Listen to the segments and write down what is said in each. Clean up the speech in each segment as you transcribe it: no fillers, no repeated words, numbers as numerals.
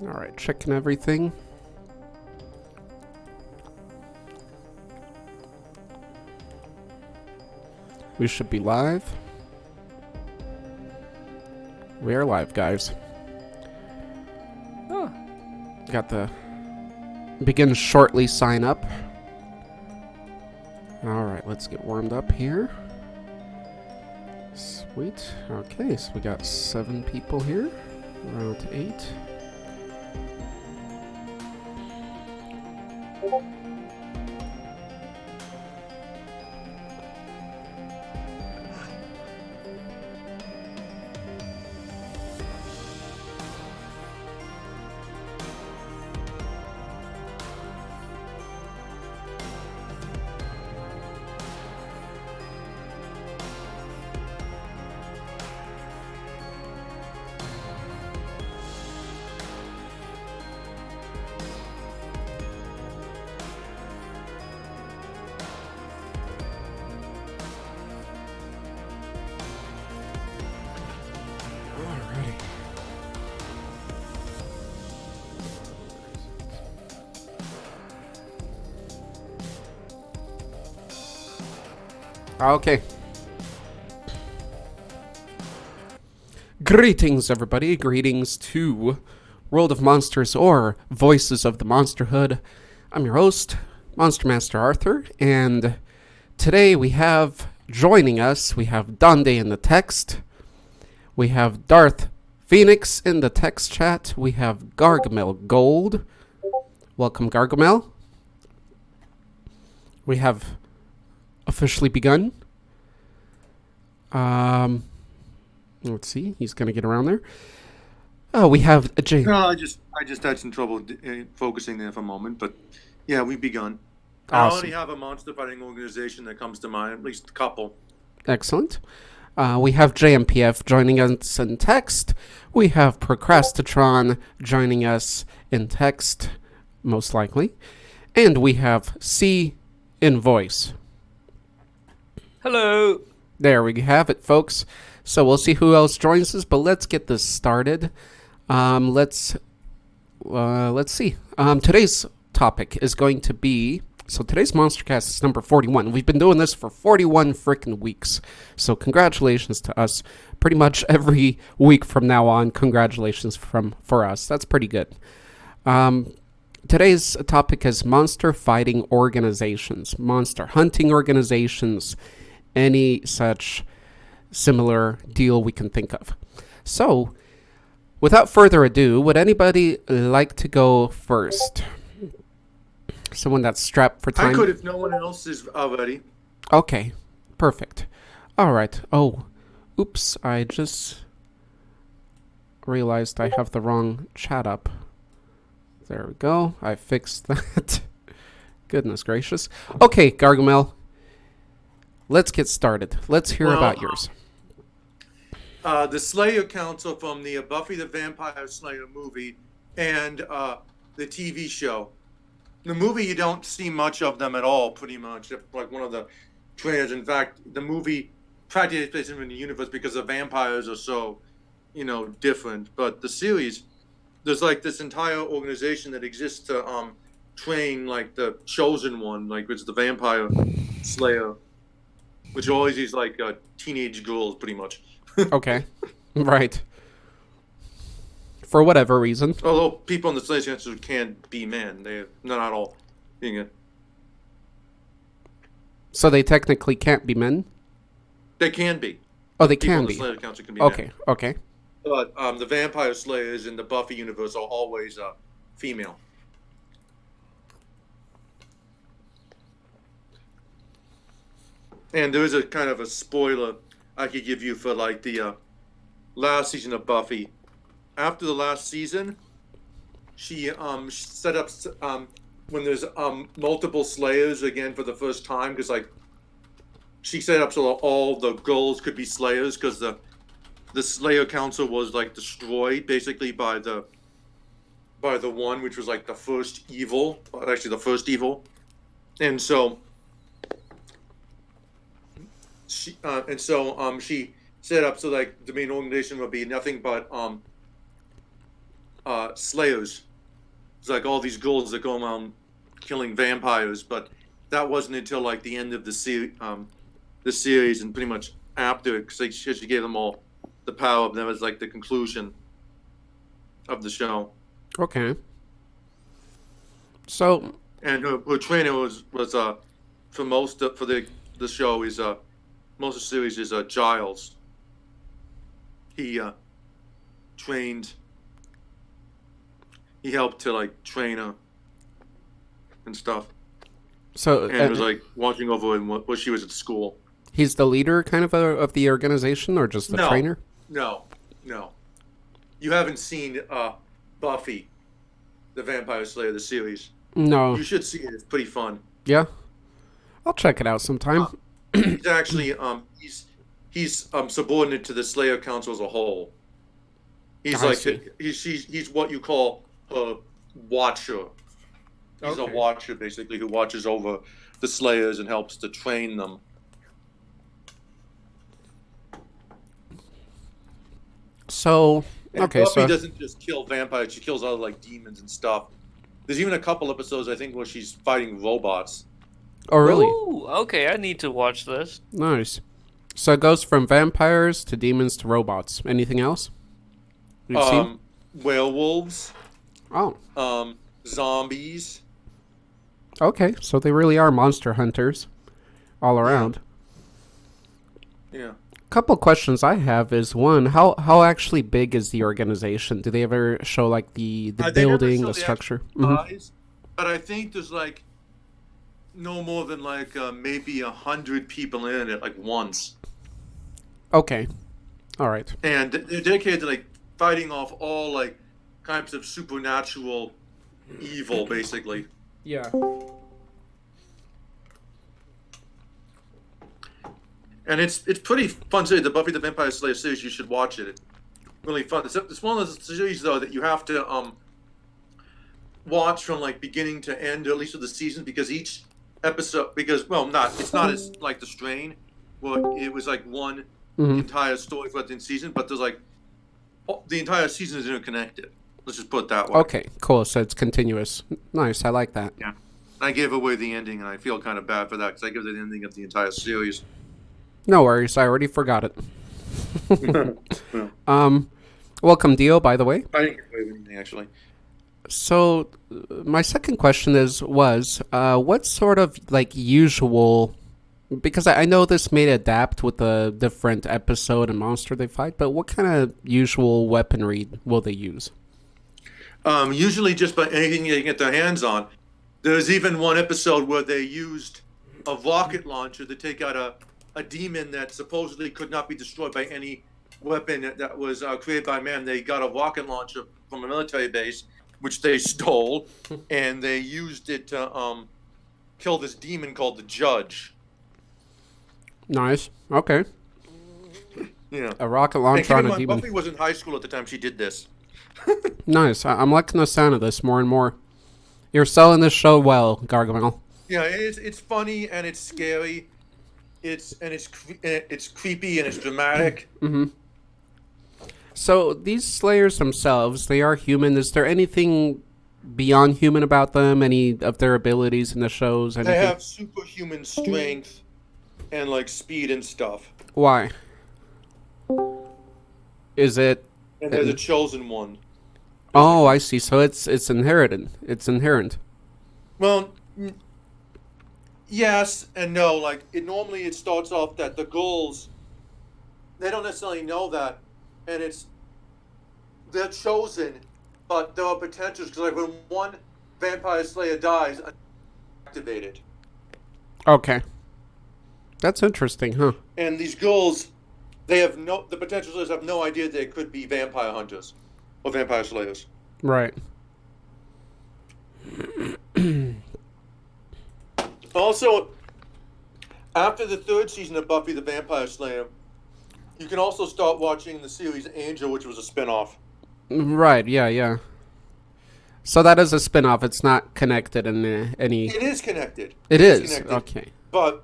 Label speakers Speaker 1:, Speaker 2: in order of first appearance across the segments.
Speaker 1: Alright, checking everything. We should be live. We are live, guys. Oh. Got the begin shortly sign up. Alright, let's get warmed up here. Sweet. Okay, so we got 7 people here. Around 8. Okay. Greetings, everybody. Greetings to World of Monsters or Voices of the Monsterhood. I'm your host, Monster Master Arthur, and today we have joining us, we have Donde in the text, we have Darth Phoenix in the text chat, we have Gargamel Gold. Welcome, Gargamel. We have officially begun. Let's see. He's gonna get around there. Oh, we have a J.
Speaker 2: No, I just had some trouble focusing there for a moment, but yeah, we've begun.
Speaker 1: Awesome.
Speaker 2: I already have a monster fighting organization that comes to mind, at least a couple.
Speaker 1: Excellent. We have JMPF joining us in text. We have Procrastatron joining us in text, most likely, and we have C in voice.
Speaker 3: Hello.
Speaker 1: There we have it, folks. So we'll see who else joins us, but let's get this started. Let's see. Today's topic is going to be... So today's Monstercast is number 41. We've been doing this for 41 frickin' weeks. So congratulations to us. Pretty much every week from now on, congratulations for us. That's pretty good. Today's topic is monster fighting organizations, monster hunting organizations, any such similar deal we can think of. So, without further ado, would anybody like to go first? Someone that's strapped for time?
Speaker 2: I could if no one else is ready.
Speaker 1: Okay, perfect. All right. Oh, oops, I just realized I have the wrong chat up. There we go. I fixed that. Goodness gracious. Okay, Gargamel. Let's get started. Let's hear about yours.
Speaker 2: The Slayer Council from the Buffy the Vampire Slayer movie and the TV show. The movie, you don't see much of them at all, pretty much. Like one of the trailers. In fact, the movie practically takes place in the universe because the vampires are so, different. But the series, there's like this entire organization that exists to train like the chosen one, like it's the vampire slayer, which are always these like teenage girls, pretty much.
Speaker 1: Okay, right. For whatever reason.
Speaker 2: Although people in the Slayer Council can't be men, they're not all being it.
Speaker 1: So they technically can't be men?
Speaker 2: They can be.
Speaker 1: Oh, they
Speaker 2: People
Speaker 1: can
Speaker 2: in
Speaker 1: be.
Speaker 2: the Slayer Council can be
Speaker 1: Okay,
Speaker 2: men.
Speaker 1: okay.
Speaker 2: But the vampire slayers in the Buffy universe are always female. And there is a kind of a spoiler I could give you for like the last season of Buffy. After the last season, she set up when there's multiple slayers again for the first time, because like she set up so all the girls could be slayers, because the Slayer Council was like destroyed basically by the one, which was like the first evil, actually the first evil, and so she set up so like the main organization would be nothing but slayers. It's like all these ghouls that go around killing vampires, but that wasn't until like the end of the series, and pretty much after, because she gave them all the power. That was like the conclusion of the show.
Speaker 1: Okay. So,
Speaker 2: And her trainer was for the show is most of the series is Giles. He trained. He helped to like train her and stuff,
Speaker 1: so
Speaker 2: and was like watching over her when she was at school.
Speaker 1: he's the leader, kind of the organization, or just the
Speaker 2: No.
Speaker 1: trainer?
Speaker 2: No, no. You haven't seen Buffy, the Vampire Slayer, the series.
Speaker 1: No.
Speaker 2: You should see it. It's pretty fun.
Speaker 1: Yeah. I'll check it out sometime.
Speaker 2: He's actually he's subordinate to the Slayer Council as a whole. He's
Speaker 1: I
Speaker 2: like
Speaker 1: see.
Speaker 2: he's what you call a watcher. He's a
Speaker 1: Okay.
Speaker 2: watcher basically who watches over the Slayers and helps to train them.
Speaker 1: So,
Speaker 2: And
Speaker 1: okay,
Speaker 2: Buffy
Speaker 1: so
Speaker 2: doesn't just kill vampires; she kills other like demons and stuff. There's even a couple episodes I think where she's fighting robots.
Speaker 1: oh really?
Speaker 3: Ooh, okay, I need to watch this.
Speaker 1: Nice. So it goes from vampires to demons to robots. Anything else you've seen?
Speaker 2: Werewolves,
Speaker 1: Oh,
Speaker 2: zombies.
Speaker 1: okay. So they really are monster hunters all around.
Speaker 2: Yeah.
Speaker 1: Couple questions I have is, one, how actually big is the organization? Do they ever show like the
Speaker 2: They never
Speaker 1: building,
Speaker 2: show
Speaker 1: the
Speaker 2: the
Speaker 1: structure?
Speaker 2: actual
Speaker 1: Mhm.
Speaker 2: size, but I think there's like no more than like maybe 100 people in it like once,
Speaker 1: Okay. All right.
Speaker 2: and they're dedicated to like fighting off all like kinds of supernatural evil, basically.
Speaker 1: Yeah.
Speaker 2: And it's pretty fun series. The Buffy the Vampire Slayer series, you should watch it. It's really fun. It's one of those series though that you have to watch from like beginning to end, or at least of the season, because each episode, it's not as like The Strain, where it was like one
Speaker 1: Mhm.
Speaker 2: entire story for the season, but there's like the entire season is interconnected. Let's just put it that way.
Speaker 1: Okay. Cool. So it's continuous. Nice. I like that.
Speaker 2: Yeah. I gave away the ending, and I feel kind of bad for that because I give the ending of the entire series.
Speaker 1: No worries. I already forgot it.
Speaker 2: Yeah.
Speaker 1: Welcome, Dio, by the way.
Speaker 2: I didn't give away anything actually.
Speaker 1: So, my second question was what sort of like usual? Because I know this may adapt with a different episode and monster they fight, but what kind of usual weaponry will they use?
Speaker 2: Usually just by anything they can get their hands on. There's even one episode where they used a rocket launcher to take out a demon that supposedly could not be destroyed by any weapon that was created by man. They got a rocket launcher from a military base, which they stole, and they used it to kill this demon called the Judge.
Speaker 1: Nice. Okay.
Speaker 2: Yeah.
Speaker 1: A rocket
Speaker 2: And
Speaker 1: launcher
Speaker 2: keep in
Speaker 1: on a
Speaker 2: mind,
Speaker 1: demon.
Speaker 2: Buffy was in high school at the time she did this.
Speaker 1: Nice. I'm liking the sound of this more and more. You're selling this show well, Gargamel.
Speaker 2: Yeah, it's funny and it's scary. It's creepy and it's dramatic.
Speaker 1: Mm-hmm. So these Slayers themselves, they are human. Is there anything beyond human about them? Any of their abilities in the shows? Anything?
Speaker 2: They have superhuman strength and like speed and stuff.
Speaker 1: Why? Is it?
Speaker 2: And they're the chosen one.
Speaker 1: Oh, I see. So it's inherited. It's inherent.
Speaker 2: Well, yes and no. Like normally it starts off that the ghouls, they don't necessarily know that, and they're chosen, but there are potentials because like when one vampire slayer dies, activated,
Speaker 1: Okay. That's interesting, huh?
Speaker 2: and these ghouls, the potential slayers have no idea they could be vampire hunters or vampire slayers.
Speaker 1: Right.
Speaker 2: Also, after the third season of Buffy the Vampire Slayer, you can also start watching the series Angel, which was a spinoff.
Speaker 1: Right. Yeah. So that is a spin-off. It's not connected in any.
Speaker 2: It is connected.
Speaker 1: It is.
Speaker 2: connected.
Speaker 1: Okay.
Speaker 2: But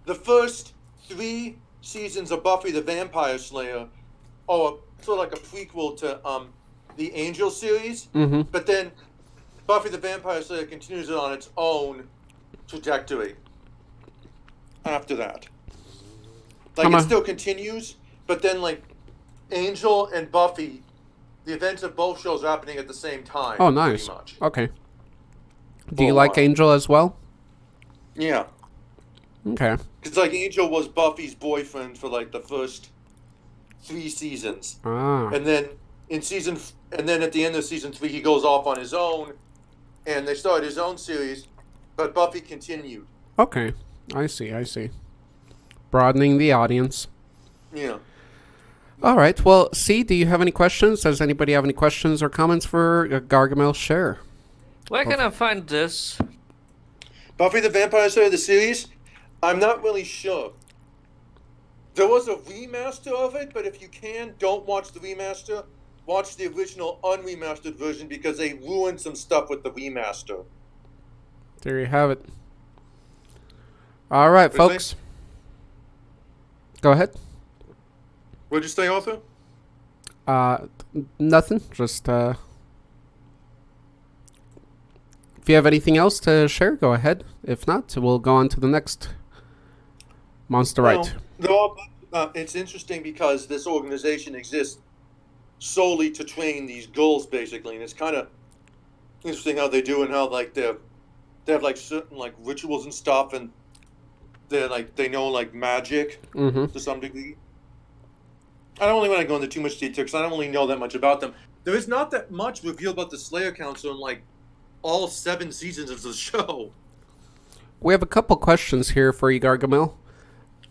Speaker 2: the first 3 seasons of Buffy the Vampire Slayer are sort of like a prequel to the Angel series,
Speaker 1: Mm-hmm.
Speaker 2: but then Buffy the Vampire Slayer continues it on its own trajectory after that. Like,
Speaker 1: How
Speaker 2: it
Speaker 1: mu-
Speaker 2: still continues, but then, like, Angel and Buffy, the events of both shows are happening at the same time.
Speaker 1: Oh,
Speaker 2: Pretty
Speaker 1: nice.
Speaker 2: much.
Speaker 1: Okay. Do
Speaker 2: For
Speaker 1: you
Speaker 2: a
Speaker 1: like
Speaker 2: while.
Speaker 1: Angel as well?
Speaker 2: Yeah.
Speaker 1: Okay.
Speaker 2: Because, like, Angel was Buffy's boyfriend for, like, the first 3 seasons.
Speaker 1: Ah.
Speaker 2: And then and then at the end of season 3, he goes off on his own, and they started his own series, but Buffy continued.
Speaker 1: Okay. I see. Broadening the audience.
Speaker 2: Yeah.
Speaker 1: All right. Well, C, do you have any questions? Does anybody have any questions or comments for Gargamel? Share.
Speaker 3: Where can I find this?
Speaker 2: Buffy the Vampire Slayer, the series, I'm not really sure. There was a remaster of it, but if you can, don't watch the remaster. Watch the original unremastered version because they ruined some stuff with the remaster.
Speaker 1: There you have it. All right,
Speaker 2: Really?
Speaker 1: folks. Go ahead.
Speaker 2: What'd you say, Arthur?
Speaker 1: Nothing. Just if you have anything else to share, go ahead. If not, we'll go on to the next Monster Right.
Speaker 2: It's interesting because this organization exists solely to train these girls, basically, and it's kind of interesting how they do and how like they have like certain like rituals and stuff, and they know like magic
Speaker 1: Mm-hmm.
Speaker 2: to some degree. I don't really want to go into too much detail because I don't really know that much about them. There is not that much revealed about the Slayer Council in like all 7 seasons of the show.
Speaker 1: We have a couple questions here for you, Gargamel.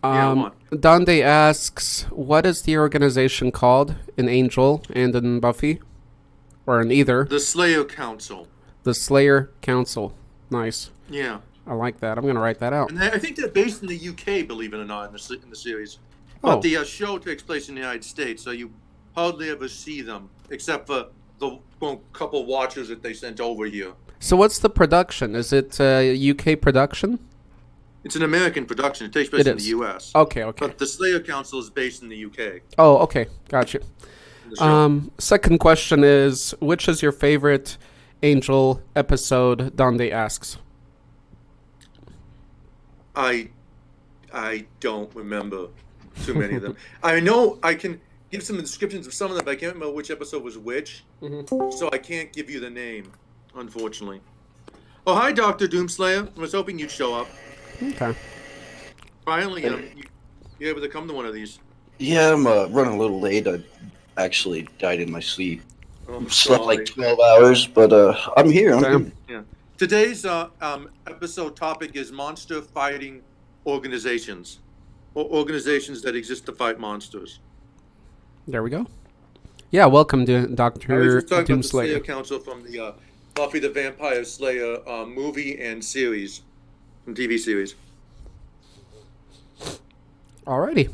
Speaker 2: Yeah, what?
Speaker 1: Donde asks, what is the organization called in Angel and in Buffy? Or in either?
Speaker 2: The Slayer Council.
Speaker 1: The Slayer Council. Nice.
Speaker 2: Yeah.
Speaker 1: I like that. I'm going to write that out.
Speaker 2: And I think they're based in the UK, believe it or not, in the series.
Speaker 1: Oh.
Speaker 2: But the show takes place in the United States, so you hardly ever see them, except for the couple watchers that they sent over here.
Speaker 1: So what's the production? Is it a UK production?
Speaker 2: It's an American production. It takes place in
Speaker 1: is.
Speaker 2: the US.
Speaker 1: Okay.
Speaker 2: But the Slayer Council is based in the UK.
Speaker 1: Oh, okay. Gotcha.
Speaker 2: in the show.
Speaker 1: Second question is, which is your favorite Angel episode? Donde asks.
Speaker 2: I don't remember too many of them. I know I can give some descriptions of some of them, but I can't remember which episode was which.
Speaker 1: Mm-hmm.
Speaker 2: So I can't give you the name, unfortunately. Oh, hi, Dr. Doomslayer. I was hoping you'd show up.
Speaker 1: Okay.
Speaker 2: Finally, you're able to come to one of these.
Speaker 4: Yeah, I'm running a little late. I actually died in my sleep.
Speaker 2: Oh,
Speaker 4: Slept
Speaker 2: sorry.
Speaker 4: like 12 hours, but I'm here.
Speaker 1: Damn.
Speaker 2: Yeah. Today's episode topic is monster fighting organizations, or organizations that exist to fight monsters.
Speaker 1: There we go. Yeah, welcome to
Speaker 2: I was
Speaker 1: Dr.
Speaker 2: just talking about the Slayer
Speaker 1: Doomslayer.
Speaker 2: Council from the Buffy the Vampire Slayer movie and series, TV series.
Speaker 1: Alrighty.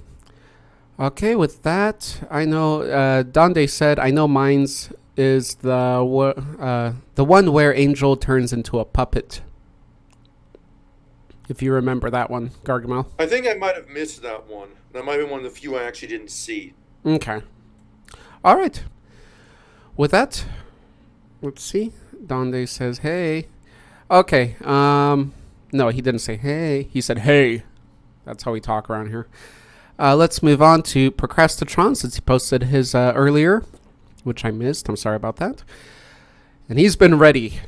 Speaker 1: Okay, with that, I know Donde said, I know mine's is the one where Angel turns into a puppet. If you remember that one, Gargamel.
Speaker 2: I think I might have missed that one. That might have been one of the few I actually didn't see.
Speaker 1: Okay. All right. With that, let's see. Donde says, hey. Okay. No, he didn't say hey. He said, hey. That's how we talk around here. Let's move on to Procrastitron, since he posted his earlier, which I missed. I'm sorry about that. And he's been ready.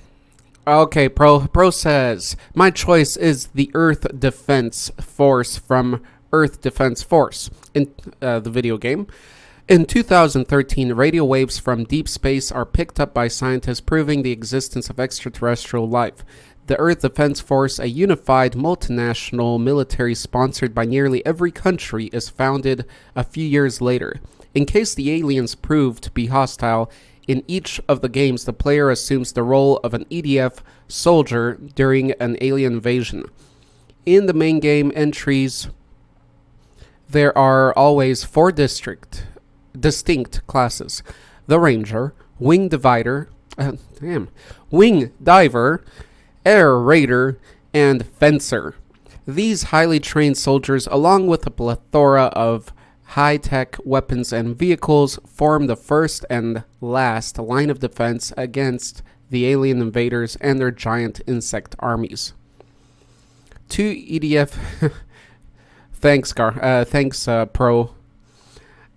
Speaker 1: Okay, Pro says, my choice is the Earth Defense Force from Earth Defense Force in the video game. In 2013, radio waves from deep space are picked up by scientists proving the existence of extraterrestrial life. The Earth Defense Force, a unified multinational military sponsored by nearly every country, is founded a few years later. In case the aliens prove to be hostile, in each of the games, the player assumes the role of an EDF soldier during an alien invasion. In the main game entries, there are always 4 distinct classes: the Ranger, Wing Diver, Air Raider, and Fencer. These highly trained soldiers, along with a plethora of high-tech weapons and vehicles form the first and last line of defense against the alien invaders and their giant insect armies. 2 EDF... Thanks, Pro.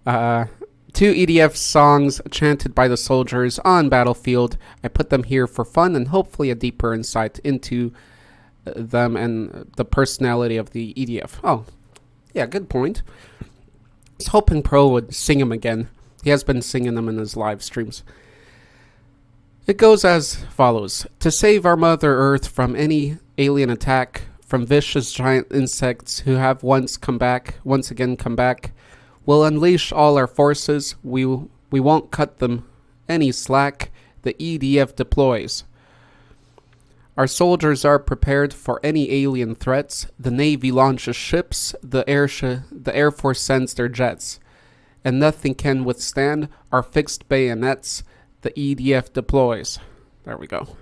Speaker 1: 2 EDF songs chanted by the soldiers on battlefield. I put them here for fun and hopefully a deeper insight into them and the personality of the EDF. Oh, yeah, good point. I was hoping Pro would sing them again. He has been singing them in his live streams. It goes as follows. To save our Mother Earth from any alien attack, from vicious giant insects who have once again come back, we'll unleash all our forces. We won't cut them any slack. The EDF deploys. Our soldiers are prepared for any alien threats. The Navy launches ships. The Air Force sends their jets. And nothing can withstand our fixed bayonets. The EDF deploys. There we go.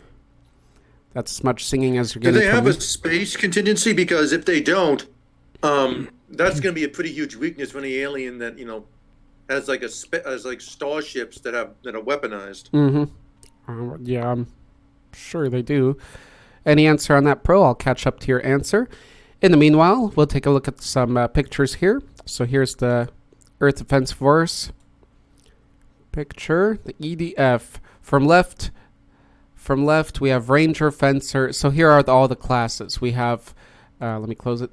Speaker 1: That's as much singing as you're
Speaker 2: Do
Speaker 1: getting.
Speaker 2: they
Speaker 1: from
Speaker 2: have
Speaker 1: me.
Speaker 2: a space contingency? Because if they don't, that's going to be a pretty huge weakness for any alien that has like starships that are weaponized.
Speaker 1: Mm-hmm. Yeah, I'm sure they do. Any answer on that, Pro? I'll catch up to your answer. In the meanwhile, we'll take a look at some pictures here. So here's the Earth Defense Force picture, the EDF. From left, we have Ranger, Fencer. So here are all the classes. We have, let me close it.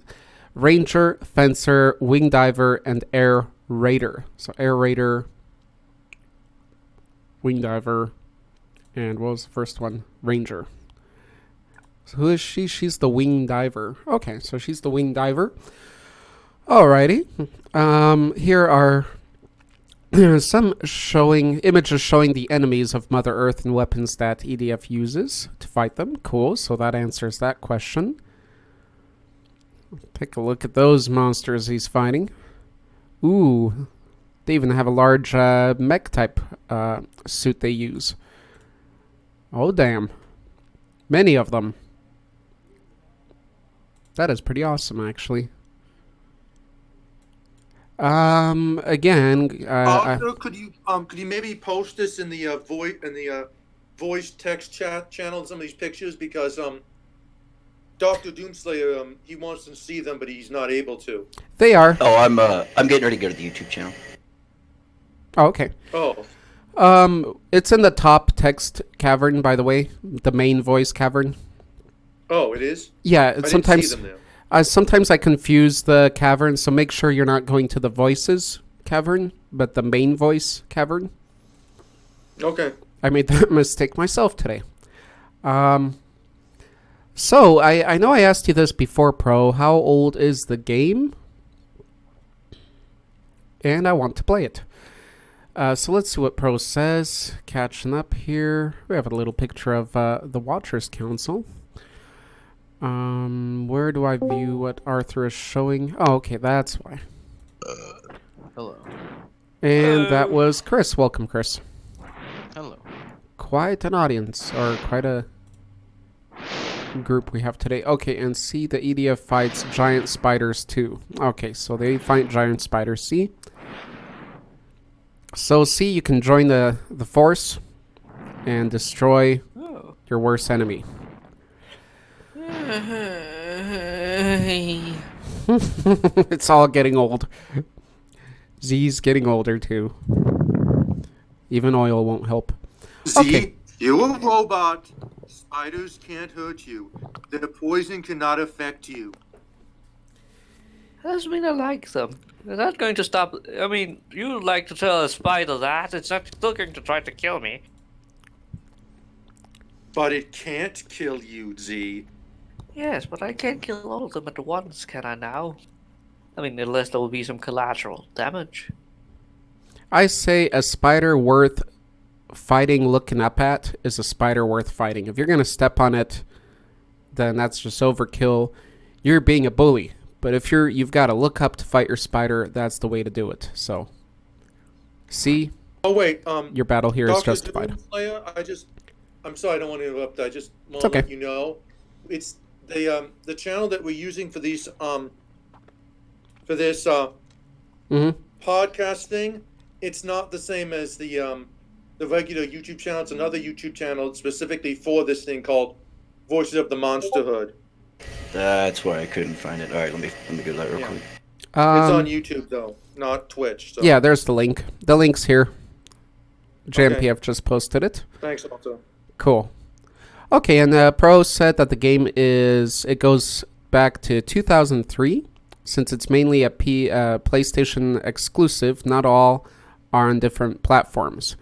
Speaker 1: Ranger, Fencer, Wing Diver, and Air Raider. So Air Raider, Wing Diver, and what was the first one? Ranger. So who is she? She's the Wing Diver. Okay, so she's the Wing Diver. Alrighty. Here are some images showing the enemies of Mother Earth and weapons that EDF uses to fight them. Cool, so that answers that question. Take a look at those monsters he's fighting. Ooh, they even have a large mech type suit they use. Oh, damn. Many of them. That is pretty awesome, actually. Again,
Speaker 2: Also, could you maybe post this in the voice text chat channel, some of these pictures, because Dr. Doomslayer he wants to see them, but he's not able to.
Speaker 1: they are.
Speaker 4: Oh, I'm getting ready to go to the YouTube channel.
Speaker 1: Oh, okay.
Speaker 2: Oh,
Speaker 1: It's in the top text cavern, by the way, the main voice cavern.
Speaker 2: oh, it is.
Speaker 1: Yeah,
Speaker 2: I didn't
Speaker 1: sometimes
Speaker 2: see them there.
Speaker 1: sometimes I confuse the cavern, so make sure you're not going to the voices cavern, but the main voice cavern.
Speaker 2: Okay.
Speaker 1: I made that mistake myself today. So I know I asked you this before, Pro. How old is the game? And I want to play it. So let's see what Pro says. Catching up here. We have a little picture of the Watchers Council. Where do I view what Arthur is showing? Oh, okay, that's why.
Speaker 5: Hello.
Speaker 1: And that was Chris. Welcome, Chris.
Speaker 5: Hello.
Speaker 1: Quite an audience, or quite a group we have today. Okay, and see, the EDF fights giant spiders too. Okay, so they fight giant spiders, see? So, see, you can join the force and destroy
Speaker 3: Oh.
Speaker 1: your worst enemy. It's all getting old. Z's getting older too. Even oil won't help.
Speaker 2: Z,
Speaker 1: Okay.
Speaker 2: you're a robot. Spiders can't hurt you. Their poison cannot affect you.
Speaker 3: That doesn't mean I like them. They're not going to stop. I mean, you like to tell a spider that. It's not still going to try to kill me.
Speaker 2: But it can't kill you, Z.
Speaker 3: Yes, but I can't kill all of them at once, can I now? I mean, unless there will be some collateral damage.
Speaker 1: I say a spider worth fighting, looking up at, is a spider worth fighting. If you're going to step on it, then that's just overkill. You're being a bully. But if you've got to look up to fight your spider, that's the way to do it. So, see,
Speaker 2: Oh wait,
Speaker 1: your battle here is
Speaker 2: Dr.
Speaker 1: justified.
Speaker 2: Doomslayer, I'm sorry, I don't want to interrupt. I just want
Speaker 1: It's
Speaker 2: to
Speaker 1: okay.
Speaker 2: let you know, it's the channel that we're using for these for this
Speaker 1: Mm-hmm.
Speaker 2: podcasting, it's not the same as the regular YouTube channel. It's another YouTube channel specifically for this thing called Voices of the Monsterhood.
Speaker 4: That's why I couldn't find it. All right, let me go to that real
Speaker 2: Yeah.
Speaker 4: quick.
Speaker 2: It's on
Speaker 1: Um,
Speaker 2: YouTube though, not Twitch. So
Speaker 1: yeah, there's the link. The link's here. JMP
Speaker 2: Okay.
Speaker 1: have just posted it.
Speaker 2: Thanks also.
Speaker 1: Cool. Okay, and Pro said that the game it goes back to 2003, since it's mainly a PlayStation exclusive. Not all are on different platforms.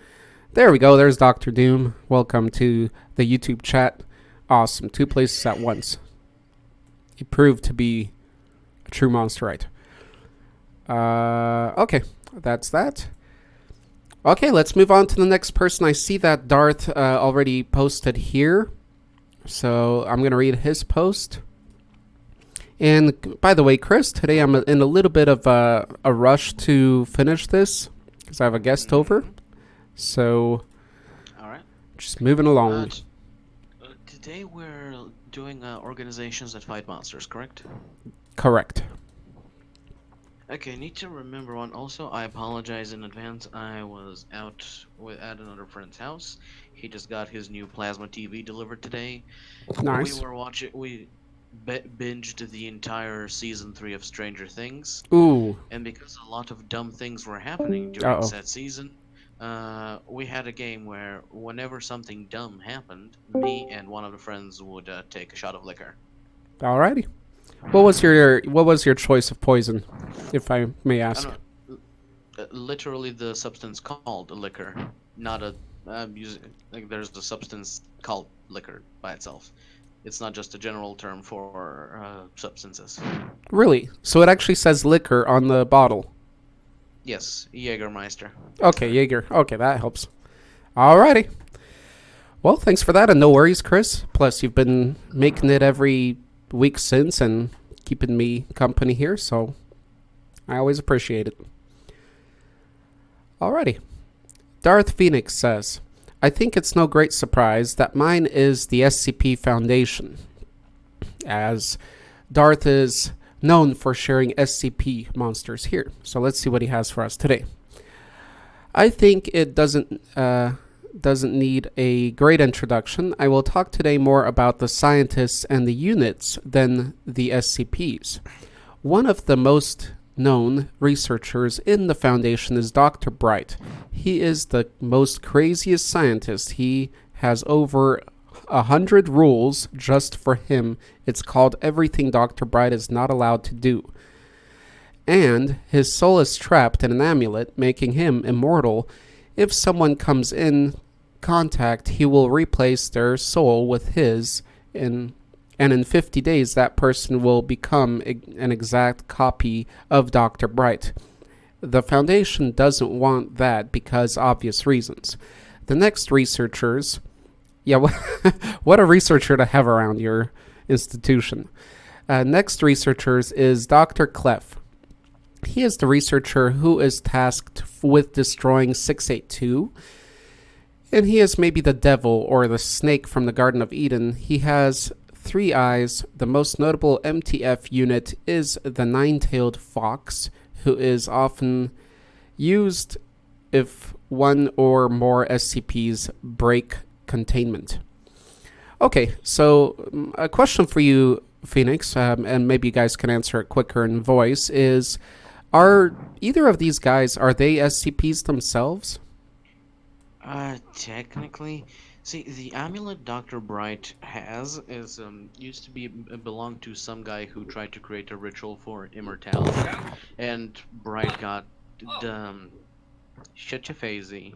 Speaker 1: There we go. There's Dr. Doom. Welcome to the YouTube chat. Awesome. 2 places at once. He proved to be a true monsterite. Okay, that's that. Okay, let's move on to the next person. I see that Darth already posted here, so I'm going to read his post. And by the way, Chris, today I'm in a little bit of a rush to finish this because I have a guest over. So,
Speaker 5: All right.
Speaker 1: just moving along.
Speaker 5: Today we're doing organizations that fight monsters, correct?
Speaker 1: Correct.
Speaker 5: Okay, need to remember one. Also, I apologize in advance. I was out at another friend's house. He just got his new plasma TV delivered today.
Speaker 1: Nice.
Speaker 5: We were watching. We binged the entire season 3 of Stranger Things,
Speaker 1: Ooh.
Speaker 5: and because a lot of dumb things were happening during
Speaker 1: Uh-oh.
Speaker 5: that season, we had a game where whenever something dumb happened, me and one of the friends would take a shot of liquor.
Speaker 1: Alrighty. What was your choice of poison, if I may
Speaker 5: I
Speaker 1: ask?
Speaker 5: don't literally the substance called liquor, not a like there's the substance called liquor by itself. It's not just a general term for substances.
Speaker 1: Really? So it actually says liquor on the bottle.
Speaker 5: Yes, Jägermeister.
Speaker 1: Okay, Jaeger. Okay, that helps. Alrighty. Well, thanks for that, and no worries, Chris. Plus, you've been making it every week since and keeping me company here, so I always appreciate it. Alrighty. Darth Phoenix says, I think it's no great surprise that mine is the SCP Foundation, as Darth is known for sharing SCP monsters here. So let's see what he has for us today. I think it doesn't need a great introduction. I will talk today more about the scientists and the units than the SCPs. One of the most known researchers in the Foundation is Dr. Bright. He is the most craziest scientist. He has over 100 rules just for him. It's called Everything Dr. Bright is Not Allowed to Do. And his soul is trapped in an amulet, making him immortal. If someone comes in contact, he will replace their soul with his, and in 50 days that person will become an exact copy of Dr. Bright. The Foundation doesn't want that because obvious reasons. The next researchers... Yeah, what a researcher to have around your institution. Next researchers is Dr. Clef. He is the researcher who is tasked with destroying 682. And he is maybe the devil or the snake from the Garden of Eden. He has 3 eyes. The most notable MTF unit is the nine-tailed fox, who is often used if one or more SCPs break containment. Okay, so a question for you, Phoenix, and maybe you guys can answer it quicker in voice, is are either of these guys, are they SCPs themselves?
Speaker 5: Technically, see, the amulet Dr. Bright has is used to be belonged to some guy who tried to create a ritual for immortality, and Bright got shitchafazy,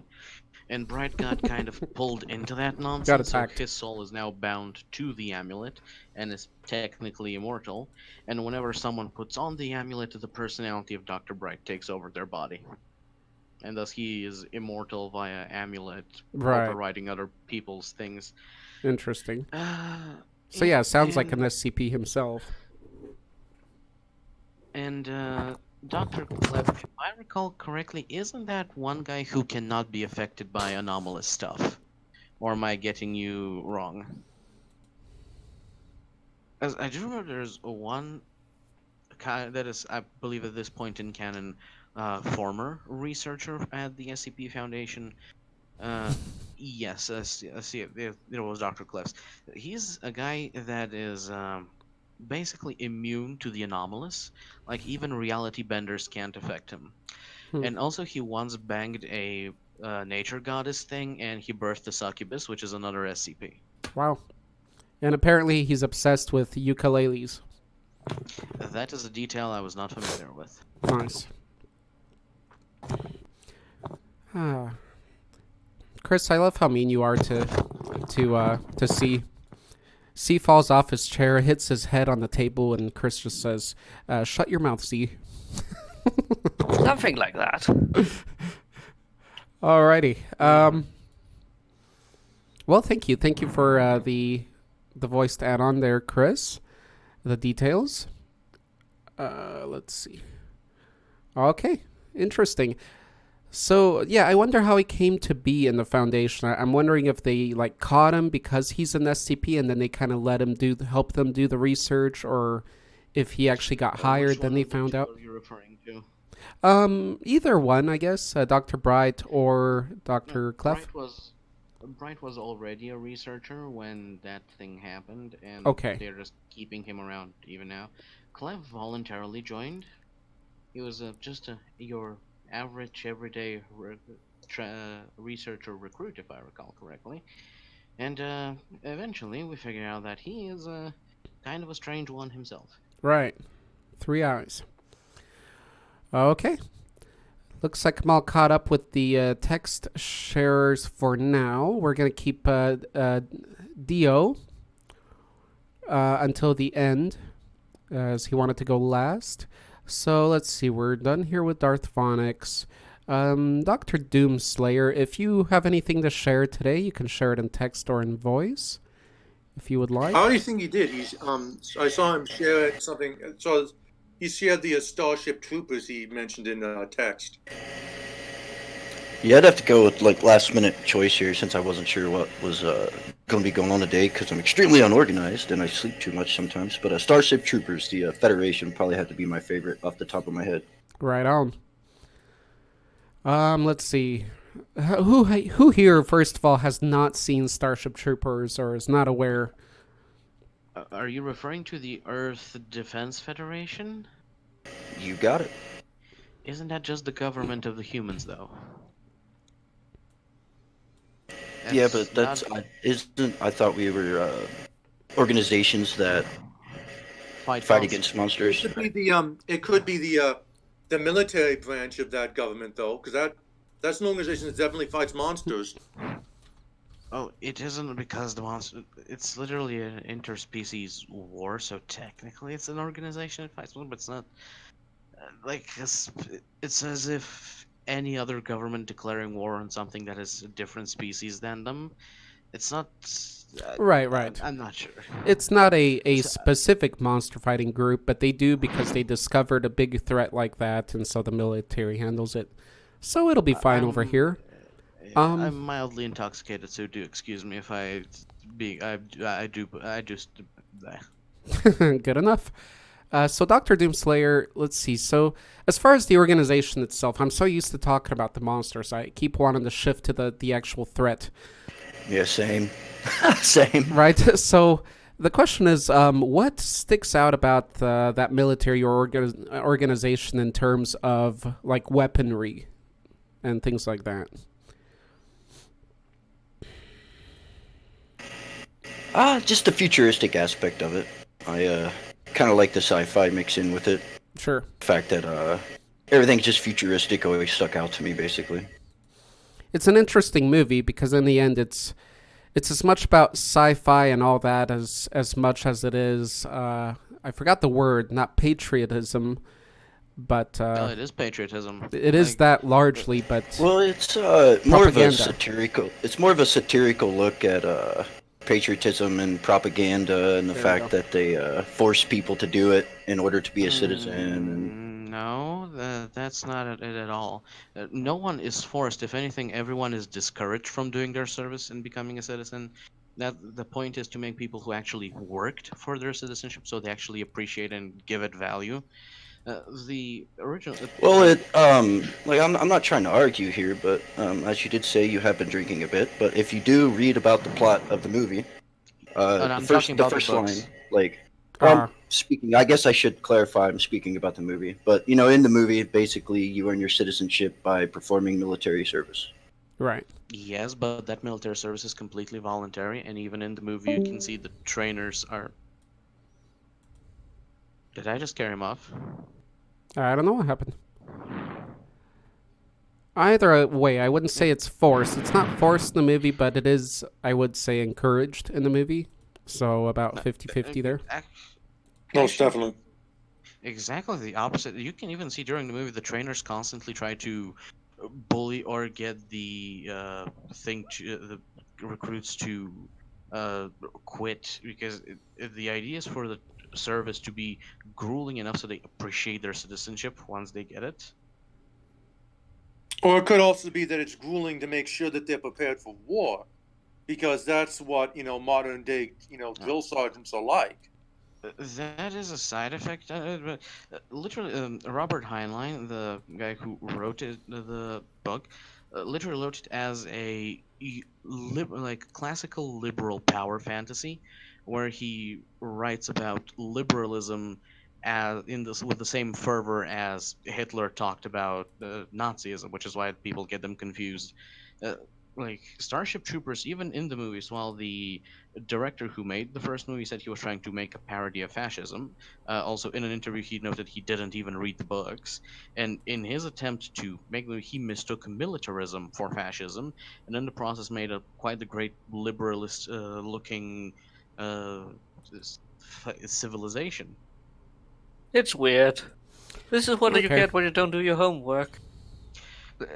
Speaker 5: and Bright got kind of pulled into that nonsense. So his soul is now bound to the amulet and is technically immortal. And whenever someone puts on the amulet, the personality of Dr. Bright takes over their body. And thus he is immortal via amulet, overriding other people's things.
Speaker 1: Interesting. So yeah, sounds like an SCP himself.
Speaker 5: And Dr. Clef, if I recall correctly, isn't that one guy who cannot be affected by anomalous stuff? Or am I getting you wrong? As I do remember there's one that is, I believe at this point in canon, former researcher at the SCP Foundation. Uh, yes, see, it was Dr. Cliffs. He's a guy that is basically immune to the anomalous. Like, even reality benders can't affect him.
Speaker 1: Hmm.
Speaker 5: And also, he once banged a nature goddess thing, and he birthed a succubus, which is another SCP.
Speaker 1: Wow. And apparently he's obsessed with ukuleles.
Speaker 5: That is a detail I was not familiar with.
Speaker 1: Nice. Ah. Chris, I love how mean you are to see. C falls off his chair, hits his head on the table, and Chris just says, "Shut your mouth, C."
Speaker 3: Something like that.
Speaker 1: Alrighty. Well, thank you. Thank you for the voiced add-on there, Chris. The details. Let's see. Okay, interesting. So yeah, I wonder how he came to be in the Foundation. I'm wondering if they like caught him because he's an SCP, and then they kind of let him help them do the research, or if he actually got hired,
Speaker 5: Which
Speaker 1: then
Speaker 5: one
Speaker 1: they
Speaker 5: of the
Speaker 1: found
Speaker 5: two
Speaker 1: out.
Speaker 5: are you referring to?
Speaker 1: Either one, I guess. Dr. Bright or Dr. Clef.
Speaker 5: Bright was already a researcher when that thing happened, and
Speaker 1: Okay.
Speaker 5: they're just keeping him around even now. Clef voluntarily joined. He was just your average everyday researcher recruit, if I recall correctly. And eventually, we figured out that he is kind of a strange one himself.
Speaker 1: Right. 3 eyes. Okay. Looks like I'm all caught up with the text sharers for now. We're going to keep Dio until the end, as he wanted to go last. So let's see. We're done here with Darth Phonics. Dr. Doomslayer, if you have anything to share today, you can share it in text or in voice, if you would like.
Speaker 2: How do you think he did? I saw him share something. So he shared the Starship Troopers he mentioned in text.
Speaker 4: Yeah, I'd have to go with like last minute choice here since I wasn't sure what was going to be going on today because I'm extremely unorganized and I sleep too much sometimes. But Starship Troopers, the Federation, probably had to be my favorite off the top of my head.
Speaker 1: Right on. Let's see. Who here, first of all, has not seen Starship Troopers or is not aware?
Speaker 5: Are you referring to the Earth Defense Federation?
Speaker 4: You got it.
Speaker 5: Isn't that just the government of the humans, though?
Speaker 4: Yeah, but that's I thought we were organizations that fight against monsters.
Speaker 2: It could be the military branch of that government, though, because that's an organization that definitely fights monsters.
Speaker 5: Oh, it isn't because the monster. It's literally an interspecies war, so technically it's an organization that fights one, but it's not. It's as if any other government declaring war on something that is a different species than them. It's not.
Speaker 1: Right.
Speaker 5: I'm not sure.
Speaker 1: It's not a specific monster fighting group, but they do because they discovered a big threat like that, and so the military handles it. So it'll be fine over here.
Speaker 5: I'm mildly intoxicated, so do excuse me if I do.
Speaker 1: Good enough. So Dr. Doomslayer, let's see. So as far as the organization itself, I'm so used to talking about the monsters, I keep wanting to shift to the actual threat.
Speaker 4: Yeah, same. Same.
Speaker 1: Right? So the question is, what sticks out about that military organization in terms of like weaponry and things like that?
Speaker 4: Just the futuristic aspect of it. I kind of like the sci-fi mix in with it.
Speaker 1: Sure.
Speaker 4: The fact that everything's just futuristic always stuck out to me, basically.
Speaker 1: It's an interesting movie because in the end it's as much about sci-fi and all that as much as it is I forgot the word, not patriotism, but
Speaker 5: No, it is patriotism.
Speaker 1: it is that largely, but
Speaker 4: Well, it's more of a
Speaker 1: propaganda.
Speaker 4: satirical. It's more of a satirical look at patriotism and propaganda and the
Speaker 5: There we
Speaker 4: fact
Speaker 5: go.
Speaker 4: that they force people to do it in order to be a citizen. And
Speaker 5: No, that's not it at all. No one is forced. If anything, everyone is discouraged from doing their service and becoming a citizen. That the point is to make people who actually worked for their citizenship, so they actually appreciate and give it value. The original.
Speaker 4: Well, like I'm not trying to argue here, but as you did say, you have been drinking a bit. But if you do read about the plot of the movie,
Speaker 5: And I'm talking
Speaker 4: the
Speaker 5: about the
Speaker 4: first
Speaker 5: books.
Speaker 4: line, like, well, I'm speaking. I guess I should clarify. I'm speaking about the movie, but in the movie, basically, you earn your citizenship by performing military service.
Speaker 1: Right.
Speaker 5: Yes, but that military service is completely voluntary, and even in the movie, you can see the trainers are. Did I just carry him off?
Speaker 1: I don't know what happened. Either way, I wouldn't say it's forced. It's not forced in the movie, but it is, I would say, encouraged in the movie. So about 50-50 there.
Speaker 2: Most definitely.
Speaker 5: Exactly the opposite. You can even see during the movie the trainers constantly try to bully or get the the recruits to quit because the idea is for the service to be grueling enough so they appreciate their citizenship once they get it.
Speaker 2: Or it could also be that it's grueling to make sure that they're prepared for war, because that's what modern day drill sergeants are like.
Speaker 5: That is a side effect. But literally, Robert Heinlein, the guy who wrote the book, literally wrote it as a like classical liberal power fantasy, where he writes about liberalism as in this with the same fervor as Hitler talked about Nazism, which is why people get them confused. Uh, like Starship Troopers, even in the movies, while the director who made the first movie said he was trying to make a parody of fascism. Also, in an interview, he noted he didn't even read the books, and in his attempt to make the movie, he mistook militarism for fascism, and in the process made a quite the great liberalist looking uh, civilization.
Speaker 3: It's weird. This is what you
Speaker 1: Okay.
Speaker 3: get when you don't do your homework.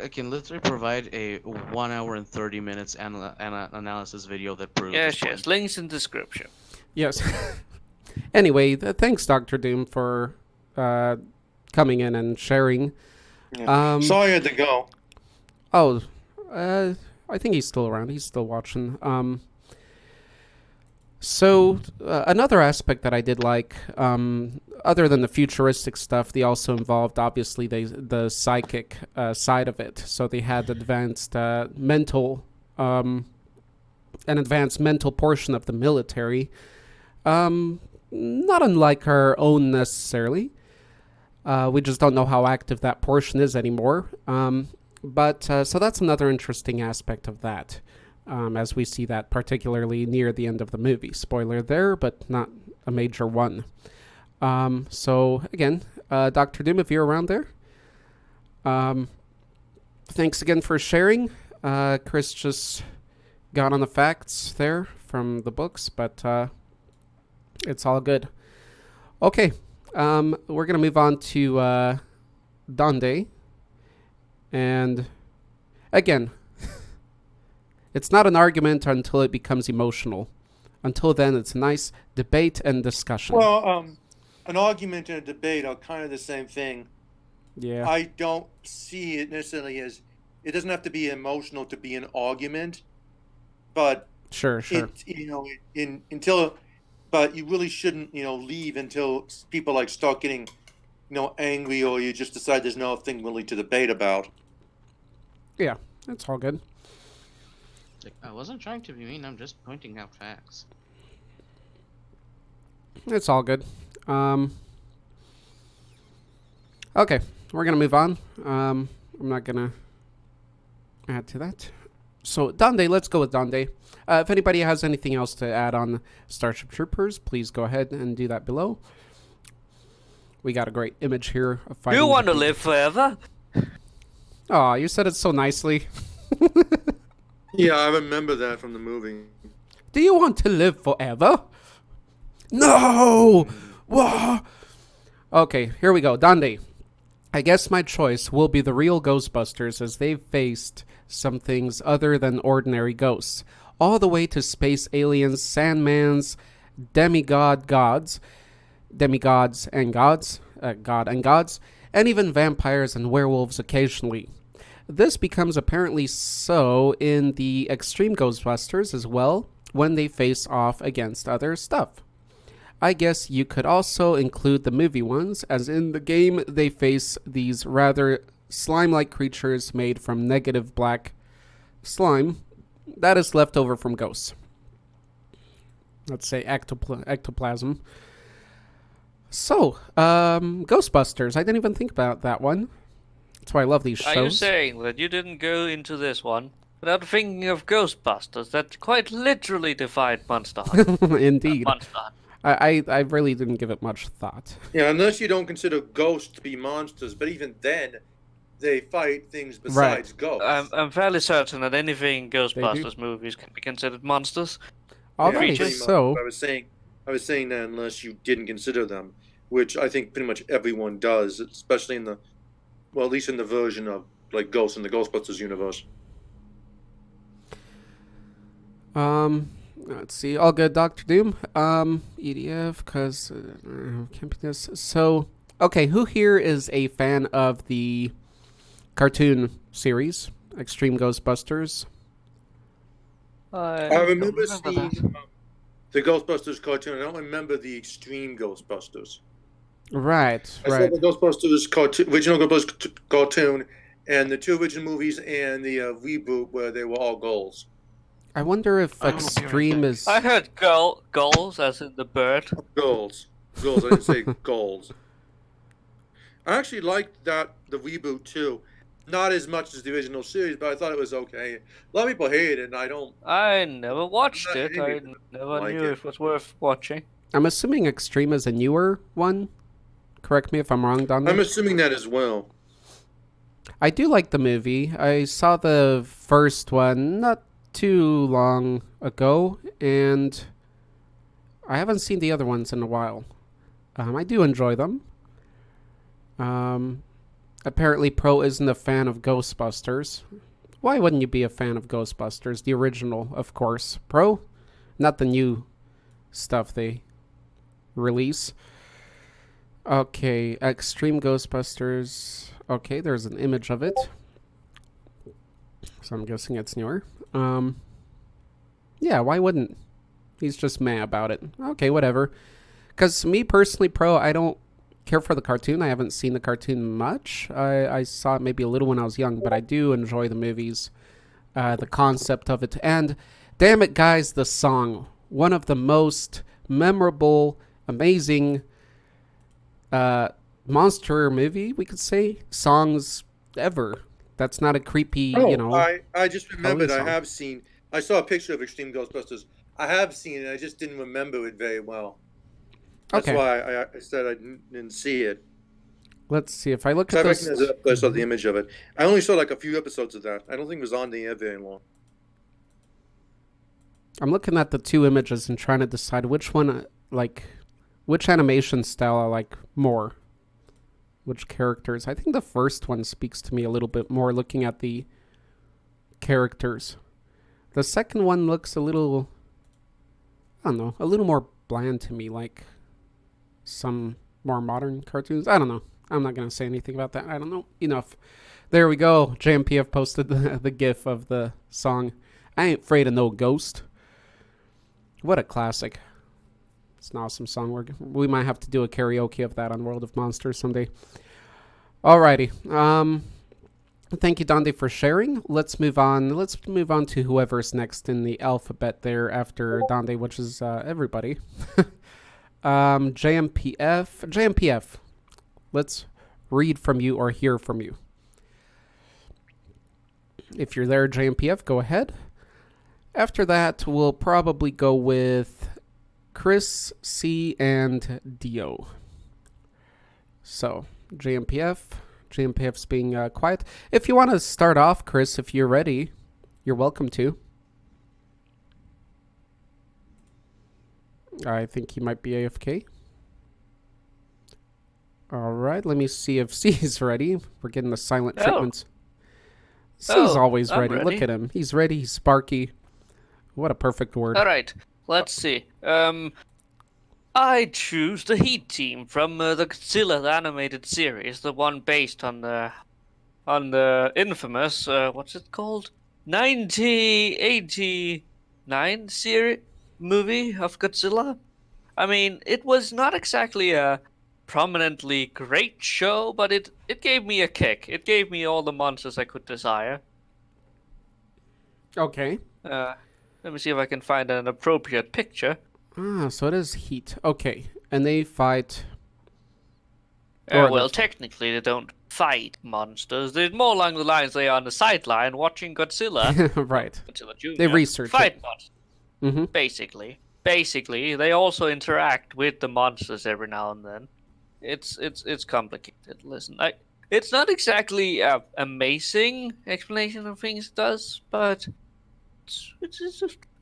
Speaker 5: I can literally provide a 1 hour and 30 minutes analysis video that proves
Speaker 3: Yes,
Speaker 5: this point.
Speaker 3: yes. Links in description.
Speaker 1: Yes. Anyway, thanks, Dr. Doom, for coming in and sharing.
Speaker 2: Sorry I had to go.
Speaker 1: Oh, I think he's still around. He's still watching. So another aspect that I did like, other than the futuristic stuff, they also involved obviously the psychic side of it. So they had advanced mental, an advanced mental portion of the military, not unlike our own necessarily. We just don't know how active that portion is anymore. But so that's another interesting aspect of that. As we see that particularly near the end of the movie. Spoiler there, but not a major one. So, again, Dr. Doom, if you're around there, thanks again for sharing. Chris just got on the facts there from the books, but it's all good. Okay, we're going to move on to Dande. And, again, it's not an argument until it becomes emotional. Until then, it's a nice debate and discussion.
Speaker 2: Well, an argument and a debate are kind of the same thing.
Speaker 1: Yeah.
Speaker 2: I don't see it necessarily as, it doesn't have to be emotional to be an argument, but
Speaker 1: Sure.
Speaker 2: but you really shouldn't, leave until people like start getting, angry, or you just decide there's nothing really to debate about.
Speaker 1: Yeah, that's all good.
Speaker 5: I wasn't trying to be mean, I'm just pointing out facts.
Speaker 1: It's all good. Okay, we're going to move on. I'm not going to add to that. So, Dande, let's go with Dande. If anybody has anything else to add on Starship Troopers, please go ahead and do that below. We got a great image here of fighting.
Speaker 3: You want to live forever?
Speaker 1: Oh, you said it so nicely.
Speaker 2: Yeah, I remember that from the movie.
Speaker 1: Do you want to live forever? No! Whoa! Okay, here we go. Dande. I guess my choice will be the real Ghostbusters, as they've faced some things other than ordinary ghosts. All the way to space aliens, Sandmans, demigods and gods, and even vampires and werewolves occasionally. This becomes apparently so in the Extreme Ghostbusters as well, when they face off against other stuff. I guess you could also include the movie ones, as in the game they face these rather slime-like creatures made from negative black slime that is left over from ghosts. Let's say ectoplasm. So, Ghostbusters. I didn't even think about that one. That's why I love these shows.
Speaker 3: Are you saying that you didn't go into this one without thinking of Ghostbusters that quite literally defied Monster Hunt?
Speaker 1: Indeed.
Speaker 3: Monster Hunt.
Speaker 1: I really didn't give it much thought.
Speaker 2: Yeah, unless you don't consider ghosts to be monsters, but even then, they fight things besides ghosts.
Speaker 3: I'm fairly certain that anything in Ghostbusters movies can be considered monsters.
Speaker 1: Alright,
Speaker 2: pretty
Speaker 1: so...
Speaker 2: much. I was saying that unless you didn't consider them, which I think pretty much everyone does, especially in the, well, at least in the version of like Ghosts in the Ghostbusters universe.
Speaker 1: Let's see. All good, Dr. Doom. EDF, because can't be this. So, okay, who here is a fan of the cartoon series, Extreme Ghostbusters?
Speaker 2: I remember seeing the Ghostbusters cartoon. I don't remember the Extreme Ghostbusters.
Speaker 1: Right.
Speaker 2: I saw the Ghostbusters original Ghostbusters cartoon, and the two original movies, and the reboot where they were all ghouls.
Speaker 1: I wonder if Extreme is...
Speaker 3: I heard gulls, as in the bird.
Speaker 2: Ghouls. I didn't say ghouls. I actually liked the reboot too. Not as much as the original series, but I thought it was okay. A lot of people hate it, and I don't.
Speaker 3: I never watched it. I never knew it was worth watching.
Speaker 1: I'm assuming Extreme is a newer one. Correct me if I'm wrong, Don.
Speaker 2: I'm assuming that as well.
Speaker 1: I do like the movie. I saw the first one not too long ago, and I haven't seen the other ones in a while. I do enjoy them. Apparently Pro isn't a fan of Ghostbusters. Why wouldn't you be a fan of Ghostbusters? The original, of course. Pro? Not the new stuff they release. Okay, Extreme Ghostbusters. Okay, there's an image of it. So I'm guessing it's newer. Yeah, why wouldn't? He's just mad about it. Okay, whatever. Because me personally, Pro, I don't care for the cartoon. I haven't seen the cartoon much. I saw it maybe a little when I was young, but I do enjoy the movies, the concept of it. And damn it, guys, the song. One of the most memorable, amazing monster movie, we could say, songs ever. That's not a creepy,
Speaker 2: I just remembered.
Speaker 1: song.
Speaker 2: I saw a picture of Extreme Ghostbusters. I have seen it. I just didn't remember it very well. That's why I said I didn't see it.
Speaker 1: Let's see if I look at this.
Speaker 2: I saw the image of it. I only saw like a few episodes of that. I don't think it was on the air very long.
Speaker 1: I'm looking at the two images and trying to decide which one, which animation style I like more. Which characters. I think the first one speaks to me a little bit more looking at the characters. The second one looks a little, I don't know, a little more bland to me, like some more modern cartoons. I don't know. I'm not going to say anything about that. I don't know. Enough. There we go. JMPF posted the gif of the song. I ain't afraid of no ghost. What a classic. It's an awesome song. We might have to do a karaoke of that on World of Monsters someday. Alrighty. Thank you, Donde, for sharing. Let's move on. Let's move on to whoever's next in the alphabet there after Donde, which is everybody. JMPF. Let's read from you or hear from you. If you're there, JMPF, go ahead. After that, we'll probably go with Chris, C, and Dio. So, JMPF's being quiet. If you want to start off, Chris, if you're ready, you're welcome to. I think he might be AFK. All right, let me see if C's ready. We're getting the silent treatments. C's always ready. Look at him. He's ready. He's sparky. What a perfect word.
Speaker 3: All right, let's see. I choose the Heat team from the Godzilla animated series, the one based on the infamous what's it called, 1989 series movie of Godzilla. I mean, it was not exactly a prominently great show, but it gave me a kick. It gave me all the monsters I could desire.
Speaker 1: Okay.
Speaker 3: Let me see if I can find an appropriate picture.
Speaker 1: Ah, so it is Heat. Okay, and they fight. Or
Speaker 3: Well, technically they don't fight monsters. They're more along the lines they are on the sideline watching Godzilla.
Speaker 1: right.
Speaker 3: Godzilla Jr.
Speaker 1: They research
Speaker 3: fight
Speaker 1: it.
Speaker 3: monsters.
Speaker 1: Mm-hmm.
Speaker 3: Basically, they also interact with the monsters every now and then. It's complicated. Listen, it's not exactly an amazing explanation of things it does, but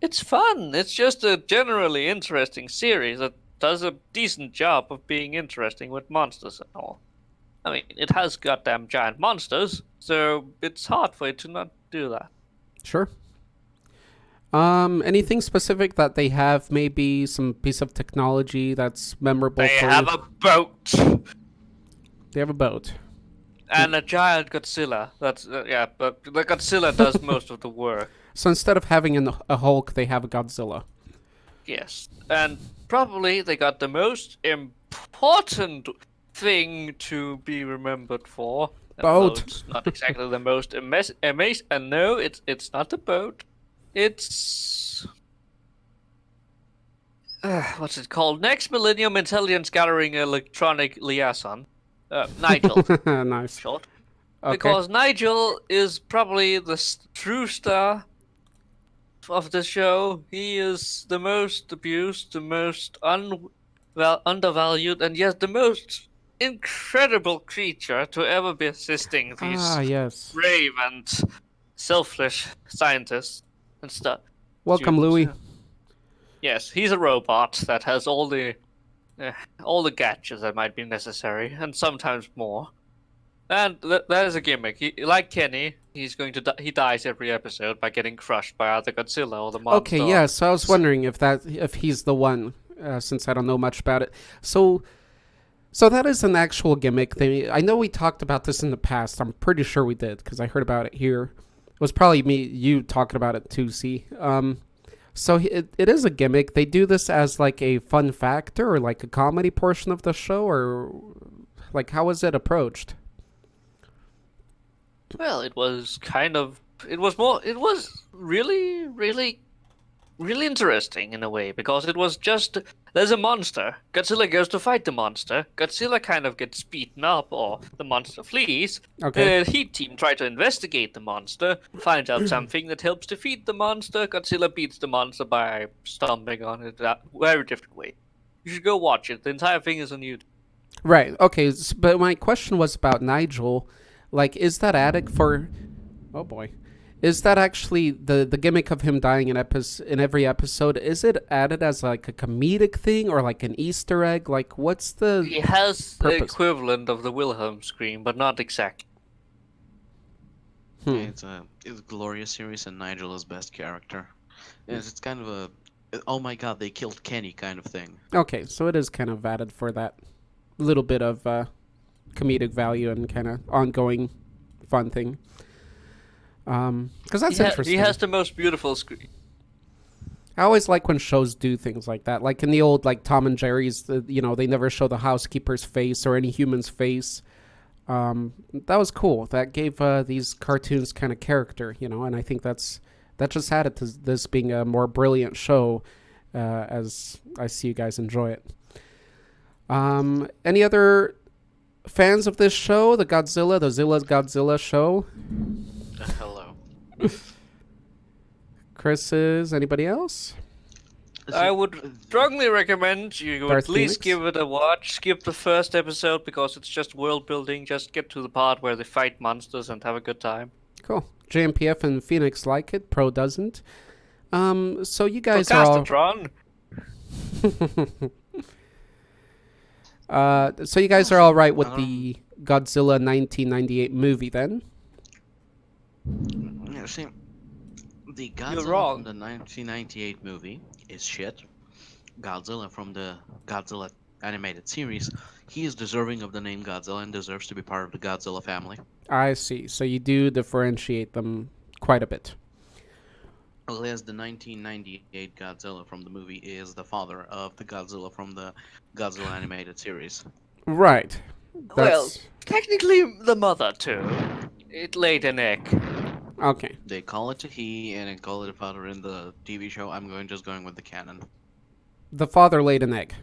Speaker 3: it's fun. It's just a generally interesting series that does a decent job of being interesting with monsters and all. I mean, it has goddamn giant monsters, so it's hard for it to not do that.
Speaker 1: Sure. Anything specific that they have? Maybe some piece of technology that's memorable.
Speaker 3: They have a boat.
Speaker 1: They have a boat.
Speaker 3: And a giant Godzilla. That's yeah, but the Godzilla does most of the work.
Speaker 1: So instead of having a Hulk, they have a Godzilla.
Speaker 3: Yes, and probably they got the most important thing to be remembered for.
Speaker 1: Boat.
Speaker 3: It's not exactly the most amazing. And no, it's not a boat. It's what's it called? Next Millennium Intelligence Gathering Electronic Liaison. Nigel.
Speaker 1: Nice.
Speaker 3: Short.
Speaker 1: Okay.
Speaker 3: Because Nigel is probably the true star of the show. He is the most abused, the most undervalued, and yet the most incredible creature to ever be assisting these
Speaker 1: yes.
Speaker 3: brave and selfish scientists and stuff.
Speaker 1: Welcome, Louis.
Speaker 3: Yes, he's a robot that has all the gadgets that might be necessary, and sometimes more. And that is a gimmick. Like Kenny, he dies every episode by getting crushed by either Godzilla or the monster.
Speaker 1: Okay, yeah. So I was wondering if he's the one, since I don't know much about it. So that is an actual gimmick. I know we talked about this in the past. I'm pretty sure we did because I heard about it here. It was probably you talking about it too. See, so it is a gimmick. They do this as like a fun factor or like a comedy portion of the show, or like how is it approached?
Speaker 3: Well, it was really, really, really interesting in a way, because it was just, there's a monster. Godzilla goes to fight the monster. Godzilla kind of gets beaten up, or the monster flees.
Speaker 1: Okay.
Speaker 3: The Heat team try to investigate the monster, find out something that helps defeat the monster. Godzilla beats the monster by stomping on it a very different way. You should go watch it. The entire thing is on YouTube.
Speaker 1: Right. Okay. But my question was about Nigel. Like, is that added for? Oh boy, is that actually the gimmick of him dying in every episode? Is it added as like a comedic thing or like an Easter egg? Like, what's the?
Speaker 3: He has the
Speaker 1: purpose?
Speaker 3: equivalent of the Wilhelm scream, but not exactly.
Speaker 5: It's a glorious series, and Nigel is best character. It's kind of a oh my god, they killed Kenny kind of thing.
Speaker 1: Okay, so it is kind of added for that little bit of comedic value and kind of ongoing fun thing. Because that's interesting.
Speaker 3: He has the most beautiful scream.
Speaker 1: I always like when shows do things like that. Like in the old like Tom and Jerry's, they never show the housekeeper's face or any human's face. That was cool. That gave these cartoons kind of character, and I think that just added to this being a more brilliant show as I see you guys enjoy it. Any other fans of this show, the Zilla's Godzilla show?
Speaker 5: Hello.
Speaker 1: Chris's, anybody else?
Speaker 3: I would strongly recommend you
Speaker 1: Darth
Speaker 3: at least
Speaker 1: Phoenix?
Speaker 3: give it a watch. Skip the first episode because it's just world building. Just get to the part where they fight monsters and have a good time.
Speaker 1: Cool. JMPF and Phoenix like it. Pro doesn't. So you guys are all...
Speaker 3: Castatron.
Speaker 1: So you guys are all right with the Godzilla 1998 movie then?
Speaker 5: Yeah, see, the
Speaker 3: You're
Speaker 5: Godzilla
Speaker 3: wrong.
Speaker 5: from the 1998 movie is shit. Godzilla from the Godzilla animated series, he is deserving of the name Godzilla and deserves to be part of the Godzilla family.
Speaker 1: I see. So you do differentiate them quite a bit.
Speaker 5: Alias, the 1998 Godzilla from the movie is the father of the Godzilla from the Godzilla animated series.
Speaker 1: Right.
Speaker 3: Well,
Speaker 1: That's
Speaker 3: technically the mother too. It laid an egg.
Speaker 1: okay.
Speaker 5: They call it a he, and they call it a father in the TV show. I'm just going with the canon.
Speaker 1: The father laid an egg.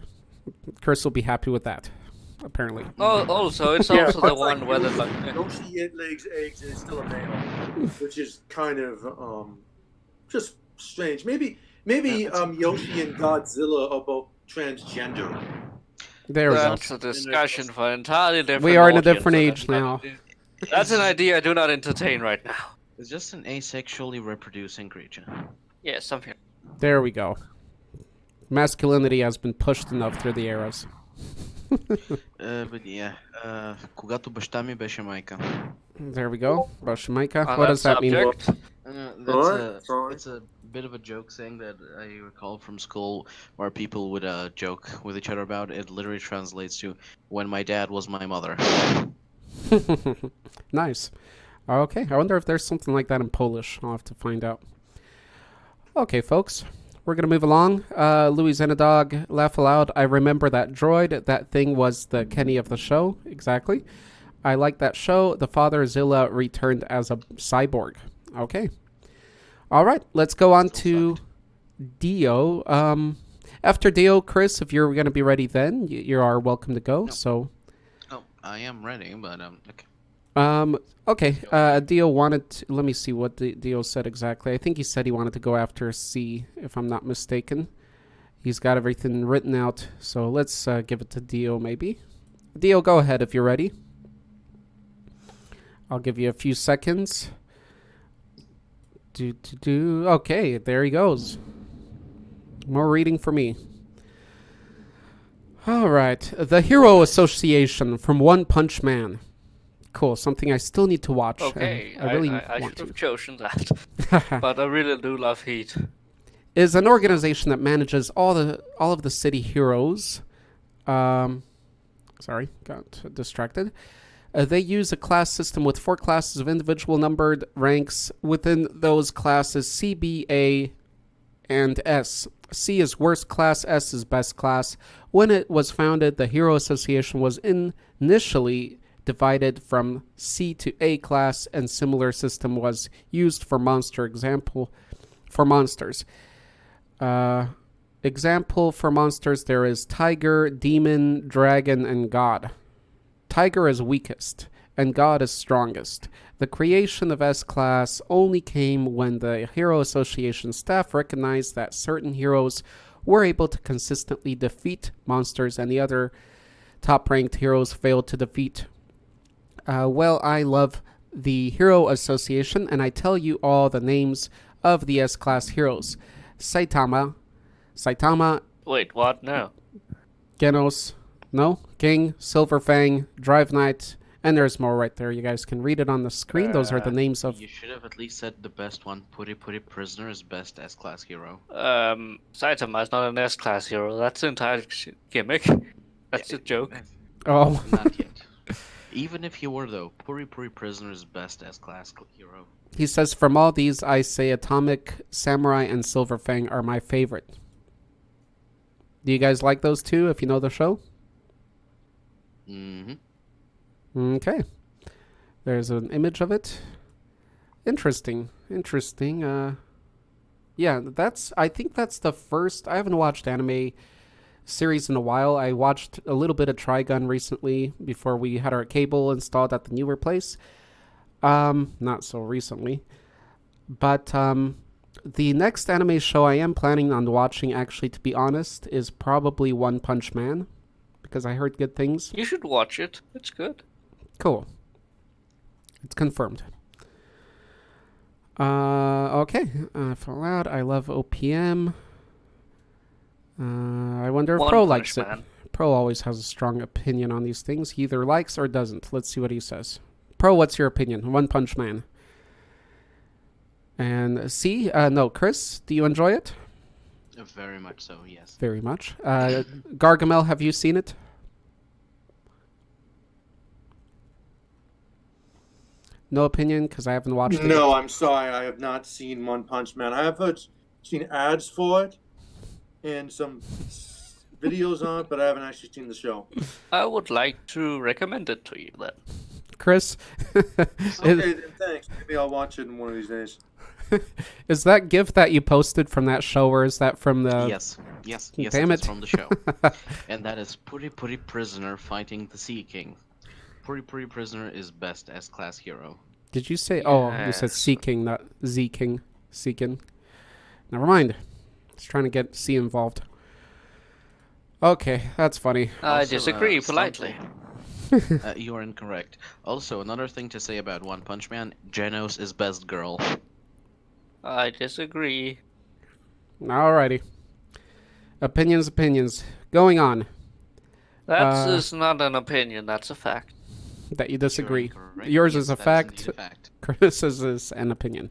Speaker 1: Chris will be happy with that, apparently.
Speaker 3: Oh, also, it's
Speaker 2: Yeah,
Speaker 3: also the
Speaker 2: much like
Speaker 3: one where the
Speaker 2: Yoshi lays eggs and is still a male, which is kind of just strange. Maybe Yoshi and Godzilla are both transgender.
Speaker 1: There we go.
Speaker 3: that's a discussion for an entirely different.
Speaker 1: We are in a
Speaker 3: audience,
Speaker 1: different
Speaker 3: and
Speaker 1: age now.
Speaker 3: That's an idea I do not entertain right now.
Speaker 5: It's just an asexually reproducing creature.
Speaker 3: Yeah, something.
Speaker 1: There we go. Masculinity has been pushed enough through the eras.
Speaker 5: But yeah, когато баща ми беше майка.
Speaker 1: There we go. Bashamaika.
Speaker 3: On
Speaker 1: What does that mean?
Speaker 3: subject,
Speaker 5: It's a bit of a joke saying that I recall from school where people would joke with each other about. It literally translates to when my dad was my mother.
Speaker 1: Nice. Okay, I wonder if there's something like that in Polish. I'll have to find out. Okay, folks. We're going to move along. Louis Zenadog, laugh aloud. I remember that droid. That thing was the Kenny of the show. Exactly. I like that show. The father Zilla returned as a cyborg. Okay. All right. Let's go on to Dio. After Dio, Chris, if you're going to be ready then, you are welcome to go.
Speaker 5: No.
Speaker 1: So.
Speaker 5: Oh, I am ready, but okay.
Speaker 1: Okay. Dio wanted to, let me see what Dio said exactly. I think he said he wanted to go after C, if I'm not mistaken. He's got everything written out, so let's give it to Dio maybe. Dio, go ahead if you're ready. I'll give you a few seconds. Okay, there he goes. More reading for me. All right. The Hero Association from One Punch Man. Cool. Something I still need to watch.
Speaker 3: okay,
Speaker 1: I really
Speaker 3: I
Speaker 1: want
Speaker 3: should have
Speaker 1: to.
Speaker 3: chosen that, but I really do love Heat.
Speaker 1: Is an organization that manages all of the city heroes. Sorry, got distracted. They use a class system with 4 classes of individual numbered ranks. Within those classes, C, B, A, and S. C is worst class, S is best class. When it was founded, the Hero Association was initially divided from C to A class, and similar system was used for example for monsters. Example for monsters, there is Tiger, Demon, Dragon, and God. Tiger is weakest, and God is strongest. The creation of S-Class only came when the Hero Association staff recognized that certain heroes were able to consistently defeat monsters and the other top-ranked heroes failed to defeat. Well, I love the Hero Association, and I tell you all the names of the S-Class heroes. Saitama.
Speaker 3: Wait, what? No.
Speaker 1: Genos. No? King, Silverfang, Drive Knight, and there's more right there. You guys can read it on the screen. Those are the names of...
Speaker 5: You should have at least said the best one. Puri Prisoner is best S-Class hero.
Speaker 3: Saitama is not an S-class hero. That's an entire gimmick. That's a joke.
Speaker 1: Oh.
Speaker 5: Not yet. Even if he were, though, Puri Prisoner is best S-Class hero.
Speaker 1: He says, from all these, I say Atomic, Samurai, and Silverfang are my favorite. Do you guys like those two, if you know the show?
Speaker 5: Mm-hmm.
Speaker 1: Okay. There's an image of it. Interesting. Yeah, I think that's the first... I haven't watched anime series in a while. I watched a little bit of Trigun recently before we had our cable installed at the newer place. Not so recently. But the next anime show I am planning on watching, actually, to be honest, is probably One Punch Man, because I heard good things.
Speaker 3: You should watch it. It's good.
Speaker 1: Cool. It's confirmed. Okay. Fallout. I love OPM. I wonder if
Speaker 3: One
Speaker 1: Pro
Speaker 3: Punch
Speaker 1: likes
Speaker 3: Man.
Speaker 1: it. Pro always has a strong opinion on these things. He either likes or doesn't. Let's see what he says. Pro, what's your opinion? One Punch Man. And C, no, Chris, do you enjoy it?
Speaker 5: Very much so, yes.
Speaker 1: Very much. Gargamel, have you seen it? No opinion because I haven't watched it.
Speaker 2: No, I'm sorry. I have not seen One Punch Man. I have seen ads for it and some videos on it, but I haven't actually seen the show.
Speaker 3: I would like to recommend it to you then.
Speaker 1: Chris,
Speaker 2: Okay, then thanks. Maybe I'll watch it in one of these days.
Speaker 1: is that GIF that you posted from that show, or is that from the?
Speaker 5: Yes.
Speaker 1: Damn
Speaker 5: It is
Speaker 1: it.
Speaker 5: from the show, and that is Puri Puri Prisoner fighting the Sea King. Puri Puri Prisoner is best as class hero.
Speaker 1: Did you say? Oh, you said
Speaker 3: Yes.
Speaker 1: Sea King, not Z King. Sea King. Never mind. Just trying to get C involved. Okay, that's funny.
Speaker 3: I
Speaker 5: Also,
Speaker 3: disagree
Speaker 5: something-
Speaker 3: politely.
Speaker 5: You are incorrect. Also, another thing to say about One Punch Man: Genos is best girl.
Speaker 3: I disagree.
Speaker 1: Alrighty. Opinions. Going on.
Speaker 3: That
Speaker 1: Uh,
Speaker 3: is not an opinion, that's a fact.
Speaker 1: That you disagree.
Speaker 5: Incorrect.
Speaker 1: Yours
Speaker 5: Yes,
Speaker 1: is a
Speaker 5: that
Speaker 1: fact.
Speaker 5: indeed a fact.
Speaker 1: Chris is an opinion.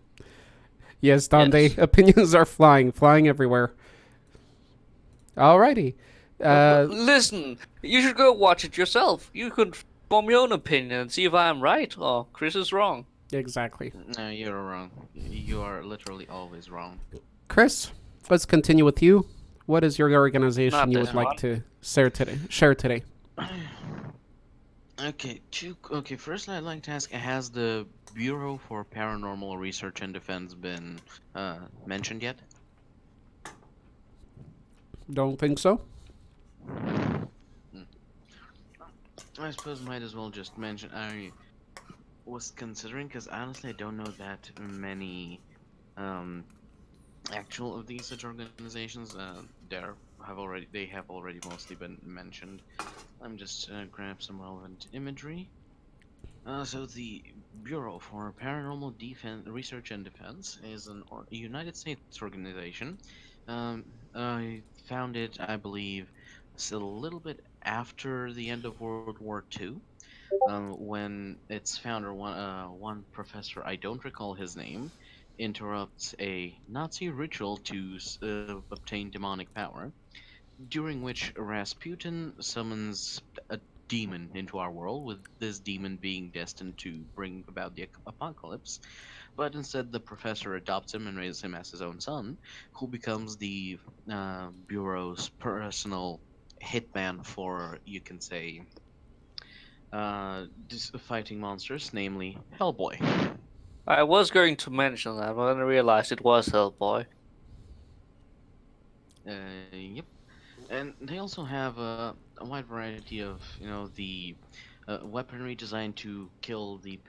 Speaker 1: Yes, Donde,
Speaker 3: Yes.
Speaker 1: opinions are flying everywhere. Alrighty.
Speaker 3: Listen, you should go watch it yourself. You could form your own opinion and see if I am right or Chris is wrong.
Speaker 1: Exactly.
Speaker 5: No, you're wrong. You are literally always wrong.
Speaker 1: Chris, let's continue with you. What is your organization
Speaker 3: Not
Speaker 1: you
Speaker 3: this
Speaker 1: would like
Speaker 3: one.
Speaker 1: to share today?
Speaker 5: Okay, first I'd like to ask, has the Bureau for Paranormal Research and Defense been mentioned yet?
Speaker 1: Don't think so.
Speaker 5: I suppose might as well just mention, I was considering, because honestly I don't know that many actual of these such organizations. They have already mostly been mentioned. I'm just grab some relevant imagery. So the Bureau for Paranormal Research and Defense is a United States organization. I founded, I believe, a little bit after the end of World War II, when its founder, one professor, I don't recall his name, interrupts a Nazi ritual to obtain demonic power, during which Rasputin summons a demon into our world, with this demon being destined to bring about the apocalypse. But instead, the professor adopts him and raises him as his own son, who becomes the Bureau's personal hitman for, you can say, fighting monsters, namely Hellboy.
Speaker 3: I was going to mention that, but then I realized it was Hellboy.
Speaker 5: Yep. And they also have a wide variety of, the weaponry designed to kill the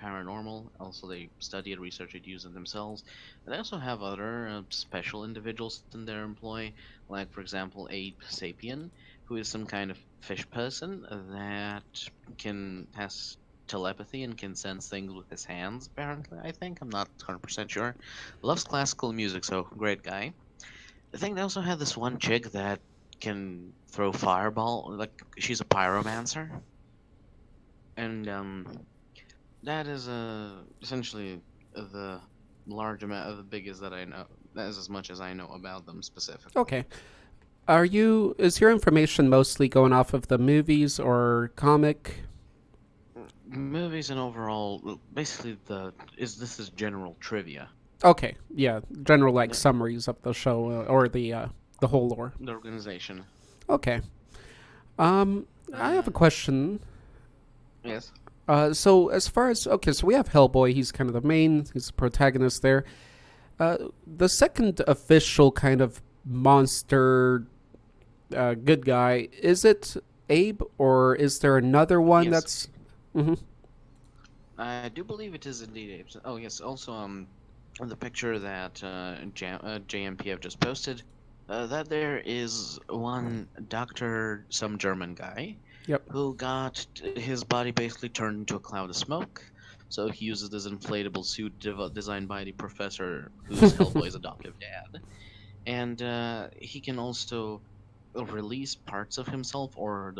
Speaker 5: paranormal. Also, they study it, research it, use it themselves. And they also have other special individuals in their employ, like, for example, Abe Sapien, who is some kind of fish person that has telepathy and can sense things with his hands, apparently. I think. I'm not 100% sure. Loves classical music, so great guy. I think they also had this one chick that can throw fireball, like she's a pyromancer, and that is essentially the large amount of the biggest that I know. That is as much as I know about them specifically.
Speaker 1: Okay. Is your information mostly going off of the movies or comic?
Speaker 5: Movies and overall, basically this is general trivia.
Speaker 1: Okay, yeah, general summaries of the show or the whole lore.
Speaker 5: The organization.
Speaker 1: Okay. I have a question.
Speaker 5: Yes.
Speaker 1: So as far as so we have Hellboy. He's kind of the main. He's the protagonist there. The second official kind of monster good guy, is it Abe, or is there another one
Speaker 5: Yes.
Speaker 1: that's? Mm-hmm.
Speaker 5: I do believe it is indeed Abe. Oh yes. Also, the picture that JMPF just posted, that there is one doctor, some German guy,
Speaker 1: Yep.
Speaker 5: who got his body basically turned into a cloud of smoke. So he uses this inflatable suit designed by the professor, who's Hellboy's adoptive dad, and he can also release parts of himself or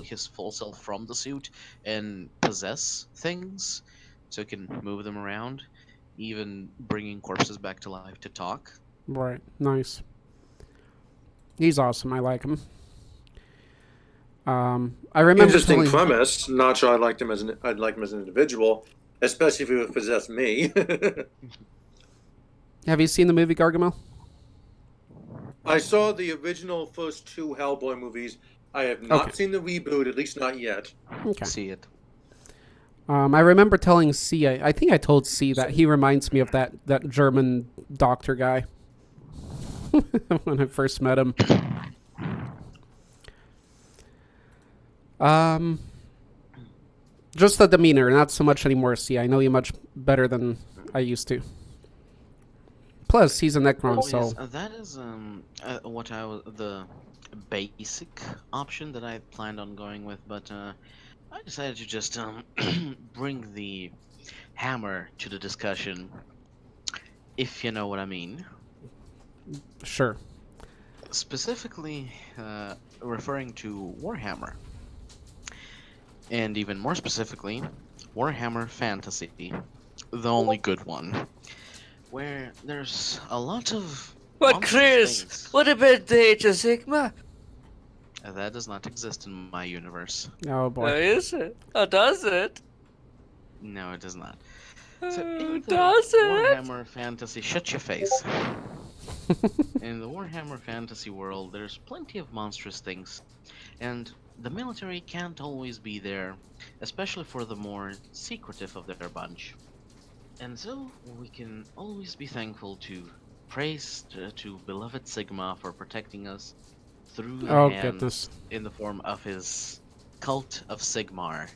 Speaker 5: his full self from the suit and possess things, so he can move them around, even bringing corpses back to life to talk.
Speaker 1: Right. Nice. He's awesome. I like him. I remember
Speaker 2: Interesting
Speaker 1: telling.
Speaker 2: premise. Not sure I'd like him as an individual, especially if he would possess me.
Speaker 1: Have you seen the movie Gargamel?
Speaker 2: I saw the original first two Hellboy movies. I have not
Speaker 1: Okay.
Speaker 2: seen the reboot, at least not yet.
Speaker 1: Okay.
Speaker 5: See it.
Speaker 1: I remember telling C. I think I told C that he reminds me of that German doctor guy when I first met him. Just the demeanor, not so much anymore. C. I know you much better than I used to. Plus, he's a Necron, so
Speaker 5: Yes, that is what I was the basic option that I planned on going with, but I decided to just bring the hammer to the discussion, if you know what I mean.
Speaker 1: sure.
Speaker 5: Specifically, referring to Warhammer, and even more specifically, Warhammer Fantasy, the only good one, where there's a lot of
Speaker 3: But
Speaker 5: monstrous
Speaker 3: Chris,
Speaker 5: things.
Speaker 3: what about the Age of Sigma?
Speaker 5: That does not exist in my universe.
Speaker 1: Oh boy.
Speaker 3: Is it? Or does it?
Speaker 5: No, it does not. So in the
Speaker 3: Does it?
Speaker 5: Warhammer Fantasy, shut your face. In the Warhammer Fantasy world, there's plenty of monstrous things, and the military can't always be there, especially for the more secretive of their bunch. And so we can always be thankful to praise to beloved Sigma for protecting us through the
Speaker 1: Oh,
Speaker 5: hands
Speaker 1: goodness.
Speaker 5: in the form of his cult of Sigmar,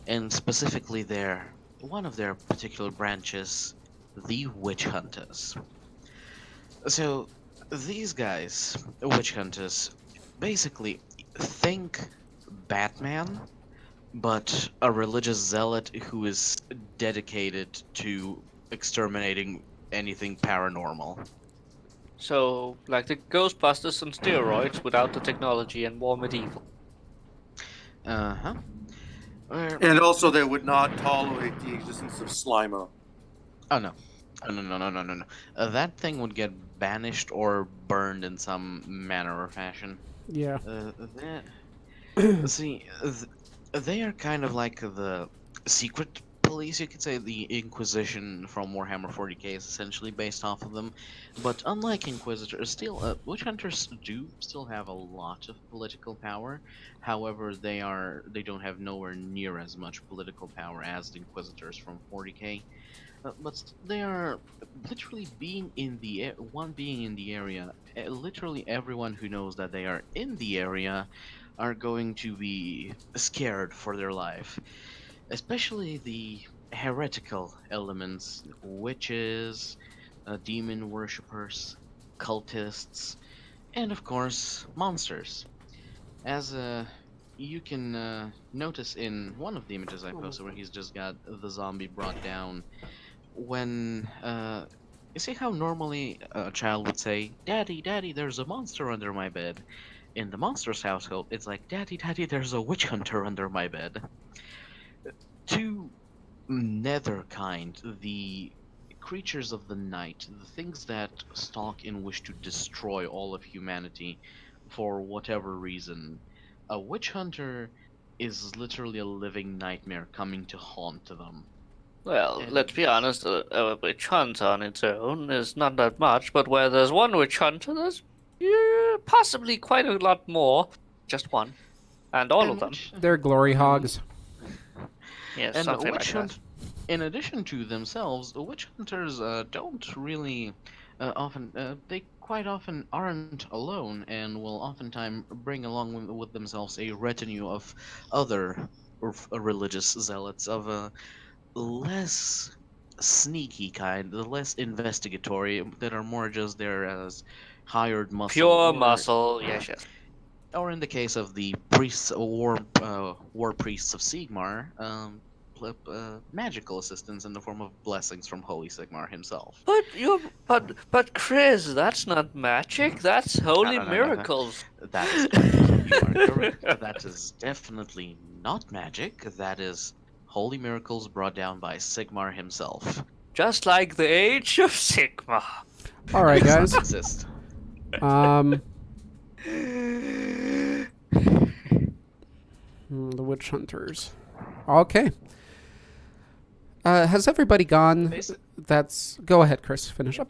Speaker 5: and specifically one of their particular branches, the Witch Hunters. So these guys, Witch Hunters, basically think Batman, but a religious zealot who is dedicated to exterminating anything paranormal.
Speaker 3: So, like the Ghostbusters on steroids without the technology and more medieval.
Speaker 5: Uh-huh.
Speaker 2: And also, they would not tolerate the existence of Slimer.
Speaker 5: Oh no. Oh, no. That thing would get banished or burned in some manner or fashion.
Speaker 1: Yeah.
Speaker 5: See, they are kind of like the secret police, you could say. The Inquisition from Warhammer 40k is essentially based off of them. But unlike Inquisitors, Witch Hunters do still have a lot of political power. However, they don't have nowhere near as much political power as the Inquisitors from 40k. But they are literally being in the area. Literally everyone who knows that they are in the area are going to be scared for their life, especially the heretical elements, witches, demon worshippers, cultists, and of course monsters. As you can notice in one of the images I posted, where he's just got the zombie brought down. When you see how normally a child would say, "Daddy, Daddy, there's a monster under my bed." In the monster's household, it's like, "Daddy, Daddy, there's a witch hunter under my bed." To Netherkind, the creatures of the night, the things that stalk and wish to destroy all of humanity for whatever reason, a witch hunter is literally a living nightmare coming to haunt them.
Speaker 3: Well,
Speaker 5: And
Speaker 3: let's be honest, a witch hunt on its own is not that much, but where there's one witch hunter, there's possibly quite a lot more. Just one. And all of them.
Speaker 1: They're glory hogs.
Speaker 3: Yes,
Speaker 5: And
Speaker 3: something like that.
Speaker 5: in addition to themselves, the witch hunters don't really they quite often aren't alone, and will oftentimes bring along with themselves a retinue of other religious zealots of a less sneaky kind, the less investigatory, that are more just there as hired muscle.
Speaker 3: Pure muscle, yes.
Speaker 5: Or in the case of the priests, war priests of Sigmar, magical assistance in the form of blessings from Holy Sigmar himself.
Speaker 3: But Chris, that's not magic. That's holy
Speaker 5: No.
Speaker 3: miracles.
Speaker 5: That is correct. You are correct. That is definitely not magic. That is holy miracles brought down by Sigmar himself.
Speaker 3: Just like the Age of Sigma.
Speaker 1: All right, guys.
Speaker 5: Exist.
Speaker 1: The witch hunters. Okay. Has everybody gone? Go ahead, Chris. Finish up.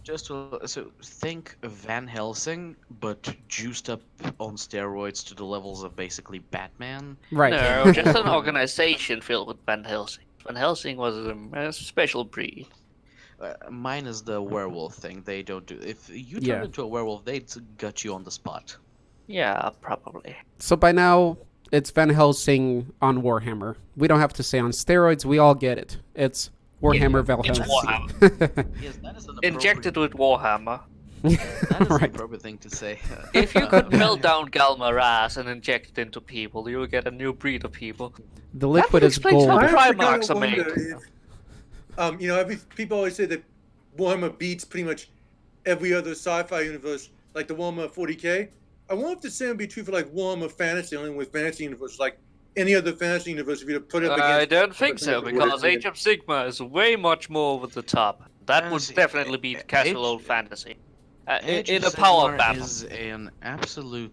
Speaker 5: Just to think Van Helsing, but juiced up on steroids to the levels of basically Batman.
Speaker 1: Right.
Speaker 3: No, just an organization filled with Van Helsing. Van Helsing was a special breed.
Speaker 5: Mine is the werewolf thing. They don't do. If you turn into a werewolf, they'd gut you on the spot.
Speaker 3: Yeah, probably.
Speaker 1: So by now, it's Van Helsing on Warhammer. We don't have to say on steroids. We all get it. It's Warhammer Van
Speaker 3: It's
Speaker 1: Helsing.
Speaker 3: Warhammer.
Speaker 5: Yes, that is an
Speaker 3: Injected with Warhammer.
Speaker 5: That is
Speaker 1: Right.
Speaker 5: an appropriate thing to say.
Speaker 3: If you could melt down Galmaraz and inject it into people, you would get a new breed of people.
Speaker 1: The liquid is
Speaker 3: explains
Speaker 1: gold.
Speaker 3: how-
Speaker 2: I actually
Speaker 3: Primarchs
Speaker 2: kinda
Speaker 3: are made.
Speaker 2: wonder if, people always say that Warhammer beats pretty much every other sci-fi universe, like the Warhammer 40K. I wonder if the same would be true for like Warhammer Fantasy, only with fantasy universe, like any other fantasy universe. If you to put it up
Speaker 3: I
Speaker 2: against,
Speaker 3: don't think so, because Age of Sigma is way much more over the top. That would
Speaker 5: Fantasy-
Speaker 3: definitely beat casual old fantasy.
Speaker 5: Age
Speaker 3: In
Speaker 5: of
Speaker 3: a power
Speaker 5: Sigmar
Speaker 3: battle.
Speaker 5: is an absolute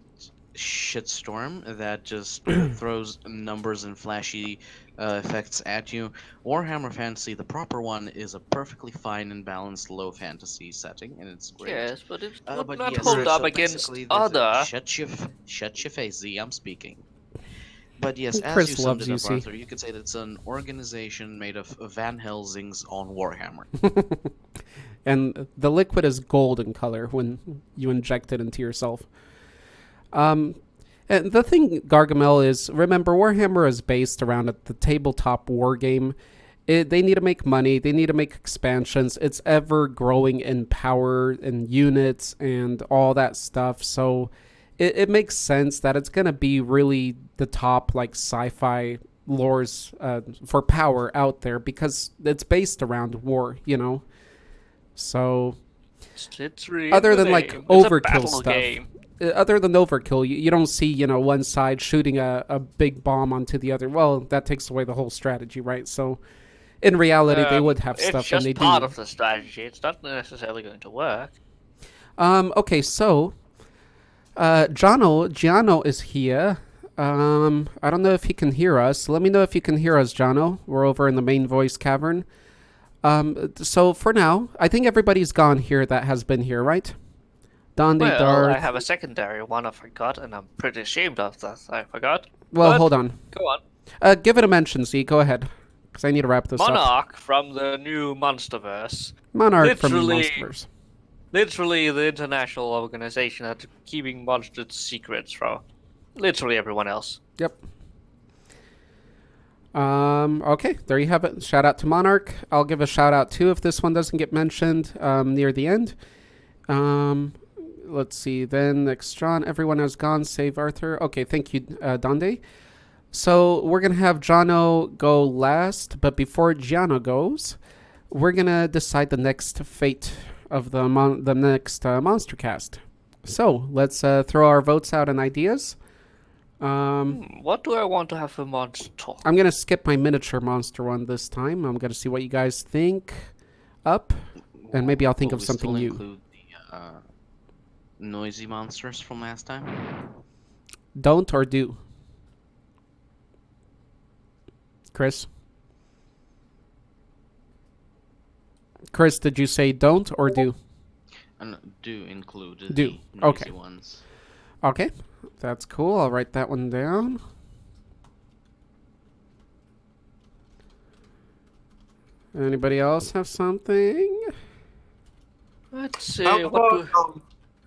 Speaker 5: shitstorm that just throws numbers and flashy effects at you. Warhammer Fantasy, the proper one, is a perfectly fine and balanced low fantasy setting, and it's great.
Speaker 3: Yes, but it would
Speaker 5: But
Speaker 3: not
Speaker 5: yes,
Speaker 3: hold up
Speaker 5: so
Speaker 3: against
Speaker 5: basically there's
Speaker 3: other.
Speaker 5: Shut your face, Z. I'm speaking. But yes, as
Speaker 1: Chris
Speaker 5: you summed
Speaker 1: loves
Speaker 5: it
Speaker 1: you,
Speaker 5: up,
Speaker 1: Z.
Speaker 5: Arthur, you could say that it's an organization made of Van Helsings on Warhammer.
Speaker 1: And the liquid is gold in color when you inject it into yourself. And the thing, Gargamel, is, remember, Warhammer is based around the tabletop war game. They need to make money. They need to make expansions. It's ever growing in power and units and all that stuff. So it makes sense that it's going to be really the top like sci-fi lores for power out there because it's based around war, you know? So
Speaker 3: It's really
Speaker 1: other
Speaker 3: the
Speaker 1: than like
Speaker 3: name. It's a
Speaker 1: overkill
Speaker 3: battle
Speaker 1: stuff.
Speaker 3: game.
Speaker 1: Other than overkill, you don't see, you know, one side shooting a big bomb onto the other. Well, that takes away the whole strategy, right? So, in reality, they would have stuff,
Speaker 3: It's just
Speaker 1: and they
Speaker 3: part
Speaker 1: do.
Speaker 3: of the strategy. It's not necessarily going to work.
Speaker 1: Okay, so, Giano is here. I don't know if he can hear us. Let me know if you can hear us, Giano. We're over in the main voice cavern. So for now, I think everybody's gone here that has been here, right? Dondy,
Speaker 3: Well,
Speaker 1: Darth.
Speaker 3: I have a secondary one I forgot, and I'm pretty ashamed of that. I forgot.
Speaker 1: Well,
Speaker 3: But
Speaker 1: hold on.
Speaker 3: Go on.
Speaker 1: Give it a mention, Z. Go ahead. Because I need to wrap this up.
Speaker 3: Monarch from the new Monsterverse.
Speaker 1: Monarch from the
Speaker 3: Literally-
Speaker 1: Monsterverse.
Speaker 3: Literally the international organization that's keeping monsters secrets from literally everyone else.
Speaker 1: Yep. Okay, there you have it. Shout out to Monarch. I'll give a shout out too if this one doesn't get mentioned near the end. Let's see. Then next, John. Everyone has gone. Save Arthur. Okay, thank you, Donde. So we're gonna have Jono go last, but before Giano goes, we're gonna decide the next fate of the next Monstercast. So let's throw our votes out and ideas.
Speaker 3: What do I want to have for monster talk?
Speaker 1: I'm gonna skip my miniature monster one this time. I'm gonna see what you guys think up, and maybe I'll think
Speaker 5: Will
Speaker 1: of
Speaker 5: we
Speaker 1: something
Speaker 5: still
Speaker 1: new.
Speaker 5: include the noisy monsters from last time?
Speaker 1: Don't or do? Chris? Chris, did you say don't or do?
Speaker 5: And do include
Speaker 1: Do.
Speaker 5: the
Speaker 1: Okay.
Speaker 5: noisy ones.
Speaker 1: Okay, that's cool. I'll write that one down. Anybody else have something?
Speaker 3: Let's see.
Speaker 2: How
Speaker 3: What
Speaker 2: about,
Speaker 3: do...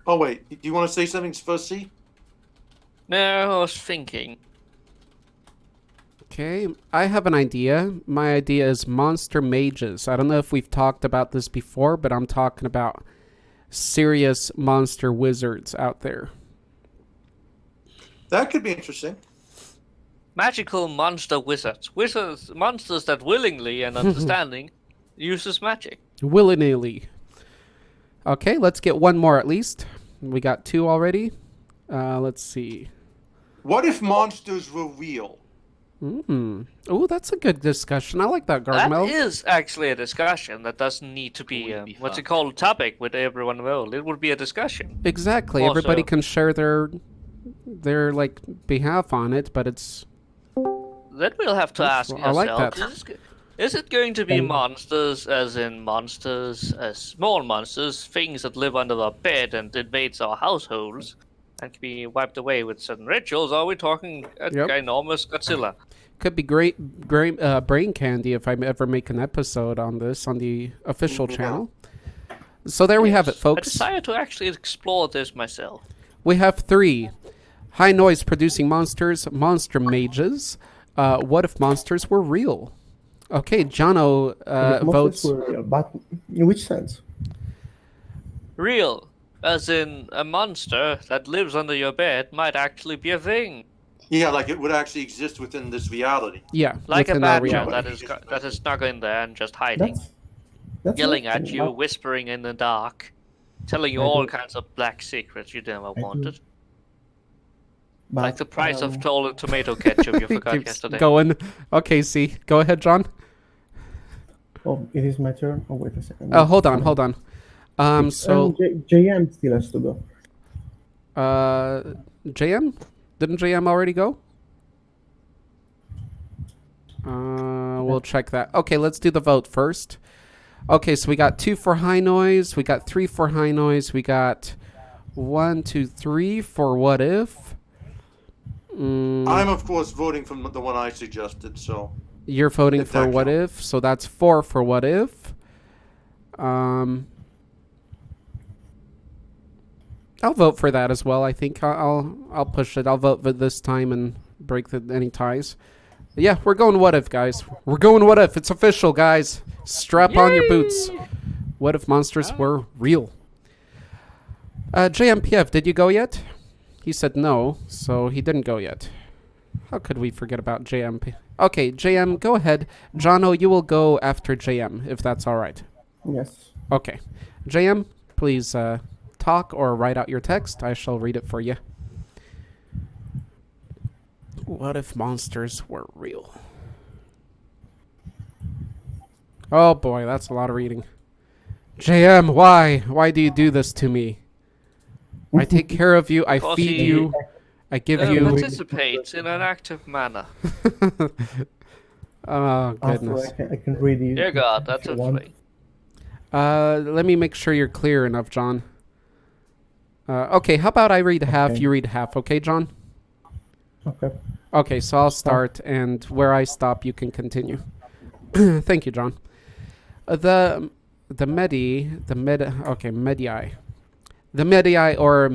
Speaker 2: oh wait, do you want to say something first, C?
Speaker 3: No, I was thinking.
Speaker 1: Okay, I have an idea. My idea is monster mages. I don't know if we've talked about this before, but I'm talking about serious monster wizards out there.
Speaker 2: That could be interesting.
Speaker 3: Magical monster wizards. Monsters that willingly and understanding uses magic.
Speaker 1: Willy-nilly. Okay, let's get one more at least. We got two already. Let's see.
Speaker 2: What if monsters were real?
Speaker 1: Oh, that's a good discussion. I like that,
Speaker 3: That
Speaker 1: Gargamel.
Speaker 3: is actually a discussion. That doesn't need to be,
Speaker 5: Would be
Speaker 3: what's it
Speaker 5: fun.
Speaker 3: called, topic with everyone involved. It would be a discussion.
Speaker 1: Exactly.
Speaker 3: Also-
Speaker 1: Everybody can share their like behalf on it, but it's
Speaker 3: then we'll have to ask
Speaker 1: I like
Speaker 3: ourselves:
Speaker 1: that.
Speaker 3: is it going to be monsters, as in monsters, as small monsters, things that live under our bed and invades our households, and can be wiped away with certain rituals? Or are we talking a
Speaker 1: Yep.
Speaker 3: ginormous Godzilla?
Speaker 1: Could be great brain candy if I ever make an episode on this on the official channel. So there we have it,
Speaker 3: I
Speaker 1: folks.
Speaker 3: decided to actually explore this myself.
Speaker 1: We have 3 high noise producing monsters, monster mages. What if monsters were real? Okay, Jono votes.
Speaker 6: Were real, but in which sense?
Speaker 3: Real, as in a monster that lives under your bed might actually be a thing.
Speaker 2: Yeah, like it would actually exist within this reality.
Speaker 1: Yeah,
Speaker 3: Like a
Speaker 1: within our
Speaker 3: badger
Speaker 1: reality.
Speaker 3: that is snug in there and just hiding,
Speaker 6: That's
Speaker 3: yelling
Speaker 6: not-
Speaker 3: at you, whispering in the dark, telling you
Speaker 6: I
Speaker 3: all
Speaker 6: do-
Speaker 3: kinds of black secrets you never
Speaker 6: do.
Speaker 3: wanted.
Speaker 6: but,
Speaker 3: Like the price of tomato ketchup you forgot
Speaker 1: Keeps
Speaker 3: yesterday.
Speaker 1: going. Okay, see. Go ahead, John.
Speaker 6: Oh, it is my turn. Oh, wait a second.
Speaker 1: Oh, hold on. So,
Speaker 6: JM still has to go.
Speaker 1: JM? Didn't JM already go? We'll check that. Okay, let's do the vote first. Okay, so we got 2 for high noise. We got 3 for high noise. We got 1, 2, 3 for what if.
Speaker 2: I'm, of course, voting from the one I suggested, so...
Speaker 1: You're voting
Speaker 2: If
Speaker 1: for
Speaker 2: that
Speaker 1: what
Speaker 2: counts.
Speaker 1: if, so that's 4 for what if. I'll vote for that as well. I think I'll push it. I'll vote for this time and break any ties. Yeah, we're going what if, guys. We're going what if. It's official, guys. Strap on your boots. What if monsters were real? JMPF, did you go yet? He said no, so he didn't go yet. How could we forget about JMP? Okay, JM, go ahead. Jono, you will go after JM, if that's all right.
Speaker 6: Yes.
Speaker 1: Okay. JM, please talk or write out your text. I shall read it for you. What if monsters were real? Oh boy, that's a lot of reading. JM, why? Why do you do this to me? I take care of you, I
Speaker 3: Because
Speaker 1: feed
Speaker 3: he-
Speaker 1: you, I give you...
Speaker 3: Participates in an active manner.
Speaker 1: Oh,
Speaker 6: After
Speaker 1: goodness.
Speaker 6: I can read you.
Speaker 3: Dear God,
Speaker 6: if
Speaker 3: that's
Speaker 6: you
Speaker 3: a
Speaker 6: want.
Speaker 3: thing.
Speaker 1: Let me make sure you're clear enough, John. Okay, how about I read half,
Speaker 6: Okay.
Speaker 1: you read half, okay, John?
Speaker 6: Okay.
Speaker 1: Okay, so I'll start, and where I stop, you can continue. Thank you, John. The Medii, the Medii or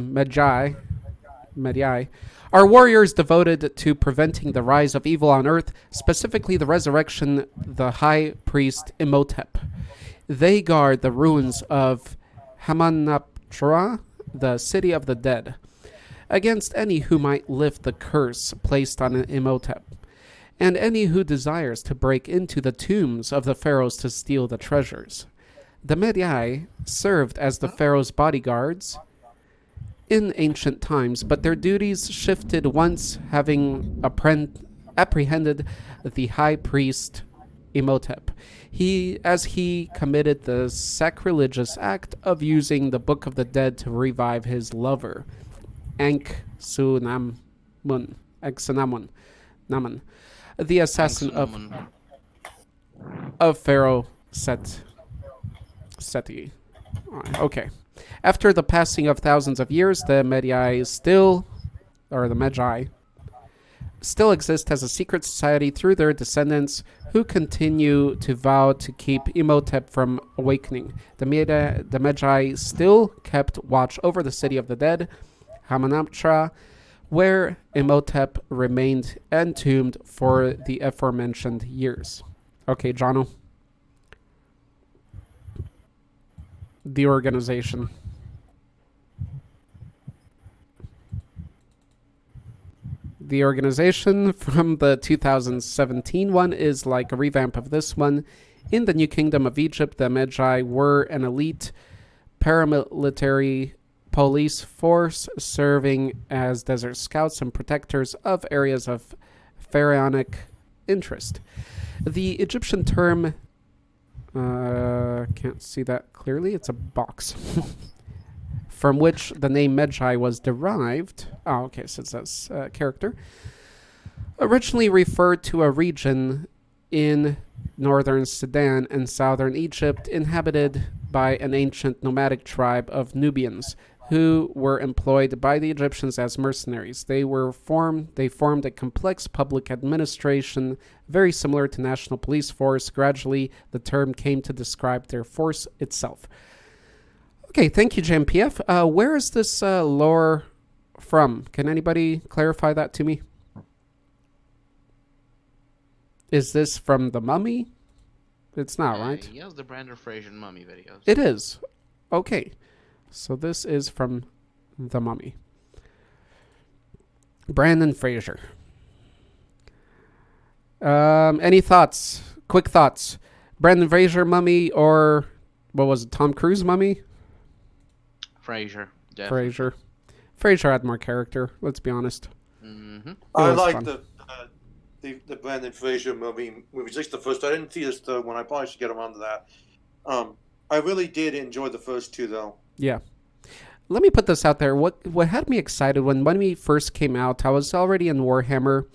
Speaker 1: Medii, are warriors devoted to preventing the rise of evil on Earth, specifically the resurrection the High Priest Imhotep. They guard the ruins of Hamunaptra, the city of the dead, against any who might lift the curse placed on Imhotep, and any who desires to break into the tombs of the pharaohs to steal the treasures. The Medii served as the pharaoh's bodyguards in ancient times, but their duties shifted once having apprehended the high priest Imhotep. As he committed the sacrilegious act of using the Book of the Dead to revive his lover, Anksunamun, the assassin of Pharaoh Seti. Okay. After the passing of thousands of years, the Magi still exist as a secret society through their descendants who continue to vow to keep Imhotep from awakening. The Magi still kept watch over the city of the dead, Hamunaptra, where Imhotep remained entombed for the aforementioned years. Okay, Jono. The organization. The organization from the 2017 one is like a revamp of this one. In the New Kingdom of Egypt, the Magi were an elite paramilitary police force serving as desert scouts and protectors of areas of pharaonic interest. The Egyptian term, can't see that clearly, it's a box, from which the name Magi was derived. Oh, okay, so it says character. originally referred to a region in northern Sudan and southern Egypt inhabited by an ancient nomadic tribe of Nubians who were employed by the Egyptians as mercenaries. They formed a complex public administration very similar to National Police Force. Gradually, the term came to describe their force itself. Okay, thank you, JMPF. Where is this lore from? Can anybody clarify that to me? Is this from The Mummy? It's not, right?
Speaker 5: Yes, the Brandon Fraser Mummy videos.
Speaker 1: It is. Okay. So this is from The Mummy. Brandon Fraser. Any thoughts? Quick thoughts. Brandon Fraser Mummy or what was it? Tom Cruise Mummy?
Speaker 5: Fraser. Definitely.
Speaker 1: Fraser had more character. Let's be honest.
Speaker 5: Mm-hmm.
Speaker 2: I like
Speaker 1: fun.
Speaker 2: the Brandon Fraser movie, just the first. I didn't see this third one. I probably should get around to that. I really did enjoy the first two, though.
Speaker 1: Yeah. Let me put this out there. What had me excited when Mummy first came out, I was already in Warhammer.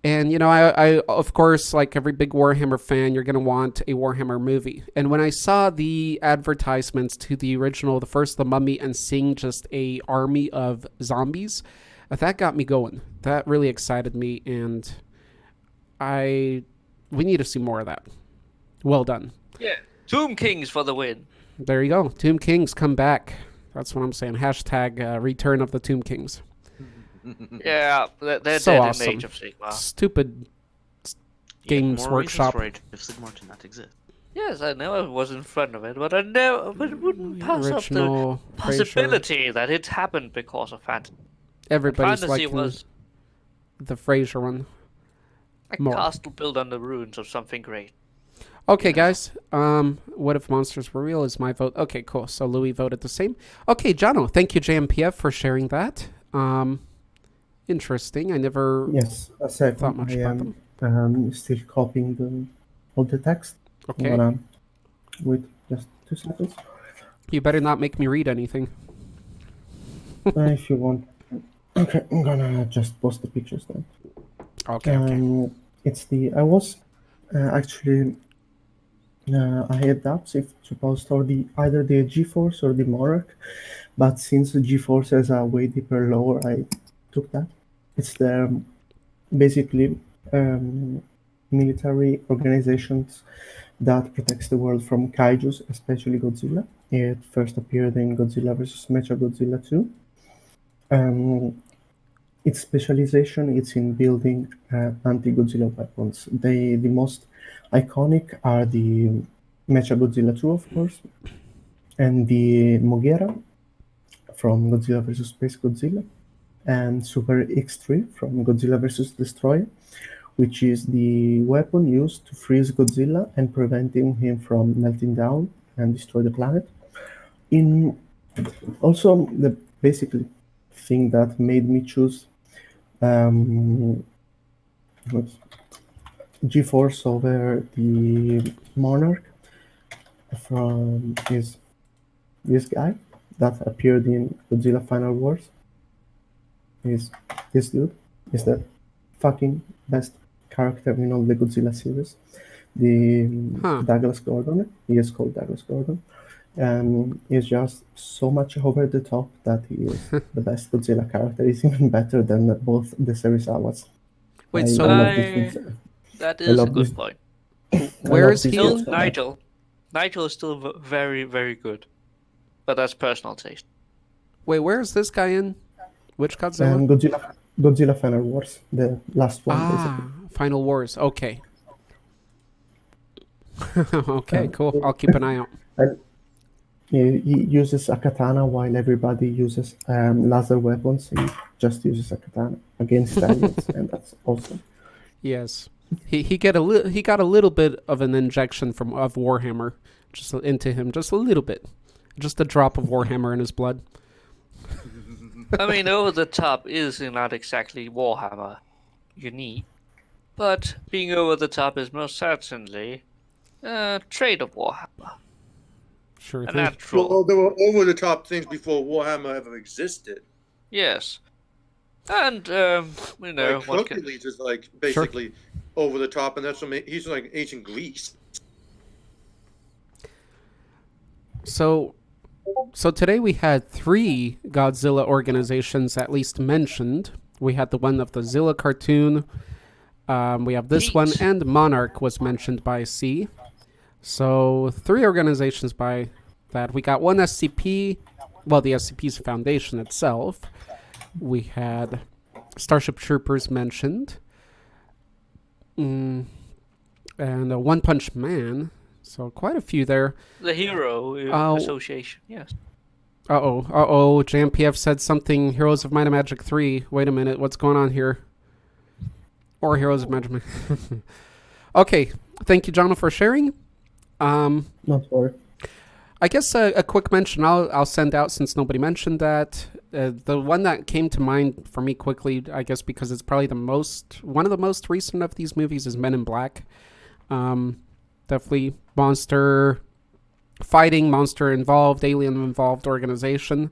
Speaker 1: And, you know, I of course, like every big Warhammer fan, you're going to want a Warhammer movie. And when I saw the advertisements to the original, the first The Mummy, and seeing just a army of zombies, that got me going. That really excited me, and we need to see more of that. Well done.
Speaker 3: Yeah. Tomb Kings for the win.
Speaker 1: There you go. Tomb Kings, come back. That's what I'm saying. Hashtag return of the Tomb Kings.
Speaker 3: Yeah, they're
Speaker 1: So
Speaker 3: dead
Speaker 1: awesome.
Speaker 3: in the Age of Sigmar.
Speaker 1: Stupid Games
Speaker 5: more
Speaker 1: Workshop.
Speaker 5: reasons for Age of Sigmar to not exist.
Speaker 3: Yes, I know I was in front of it, but I wouldn't pass up the
Speaker 1: Original
Speaker 3: possibility that it happened because of fantasy.
Speaker 1: Everybody's
Speaker 3: Fantasy
Speaker 1: liking
Speaker 3: was
Speaker 1: the Fraser one.
Speaker 3: a
Speaker 1: More.
Speaker 3: castle built on the ruins of something great.
Speaker 1: Okay, guys. What if monsters were real is my vote. Okay, cool. So Louis voted the same. Okay, Jono, thank you, JMPF, for sharing that. Interesting. I never
Speaker 6: Yes, a second.
Speaker 1: thought much
Speaker 6: I
Speaker 1: about
Speaker 6: am
Speaker 1: them.
Speaker 6: still copying all the text.
Speaker 1: Okay.
Speaker 6: I'm gonna wait just 2 seconds.
Speaker 1: You better not make me read anything.
Speaker 6: If you want. Okay, I'm gonna just post the pictures then.
Speaker 1: Okay, okay.
Speaker 6: It's the. I was actually. I had doubts if to post either the GeForce or the Monarch, but since the GeForce has a way deeper lore, I took that. It's the basically military organizations that protects the world from kaijus, especially Godzilla. It first appeared in Godzilla vs. Mechagodzilla 2. Its specialization is in building anti-Godzilla weapons. The most iconic are the Mechagodzilla 2, of course, and the Mogera from Godzilla vs. Space Godzilla, and Super X3 from Godzilla vs. Destroyer, which is the weapon used to freeze Godzilla and preventing him from melting down and destroy the planet. Also, the basically thing that made me choose GeForce over the Monarch from is this guy that appeared in Godzilla Final Wars. Is this dude is the fucking best character in all the Godzilla series. The Douglas Gordon, he is called Douglas Gordon. He's just so much over the top that he is the best Godzilla character. He's even better than both the Serizawas.
Speaker 1: Wait,
Speaker 3: that is a good point.
Speaker 1: Where is he?
Speaker 3: Nigel is still very, very good, but that's personal taste.
Speaker 1: Wait, where is this guy in? Which Godzilla?
Speaker 6: Godzilla Final Wars, the last one. Basically.
Speaker 1: Final Wars. Okay. Okay, cool. I'll keep an eye out.
Speaker 6: He uses a katana while everybody uses laser weapons. He just uses a katana against aliens, and that's awesome.
Speaker 1: Yes, he got a little bit of an injection of Warhammer just into him, just a little bit, just a drop of Warhammer in his blood.
Speaker 3: I mean, over the top is not exactly Warhammer unique, but being over the top is most certainly a trait of Warhammer.
Speaker 1: Sure
Speaker 3: A
Speaker 1: thing.
Speaker 3: natural.
Speaker 2: Well, there were over the top things before Warhammer ever existed.
Speaker 3: Yes. And you know
Speaker 2: Like
Speaker 3: what?
Speaker 2: Hercules is like basically over the top, and that's what he's like ancient Greece.
Speaker 1: So today we had 3 Godzilla organizations at least mentioned. We had the one of the Zilla cartoon. We have this one, and Monarch was mentioned by C. So 3 organizations by that. We got one SCP. Well, the SCP's foundation itself. We had Starship Troopers mentioned. And One Punch Man. So quite a few there.
Speaker 3: The Hero Association, yes.
Speaker 1: Uh-oh. JMPF said something, Heroes of Might and Magic 3. Wait a minute, what's going on here? Or Heroes of Magic. Okay, thank you, John, for sharing.
Speaker 6: Not sorry.
Speaker 1: I guess a quick mention I'll send out since nobody mentioned that. The one that came to mind for me quickly, I guess because it's probably one of the most recent of these movies, is Men in Black. Definitely monster involved, alien involved organization.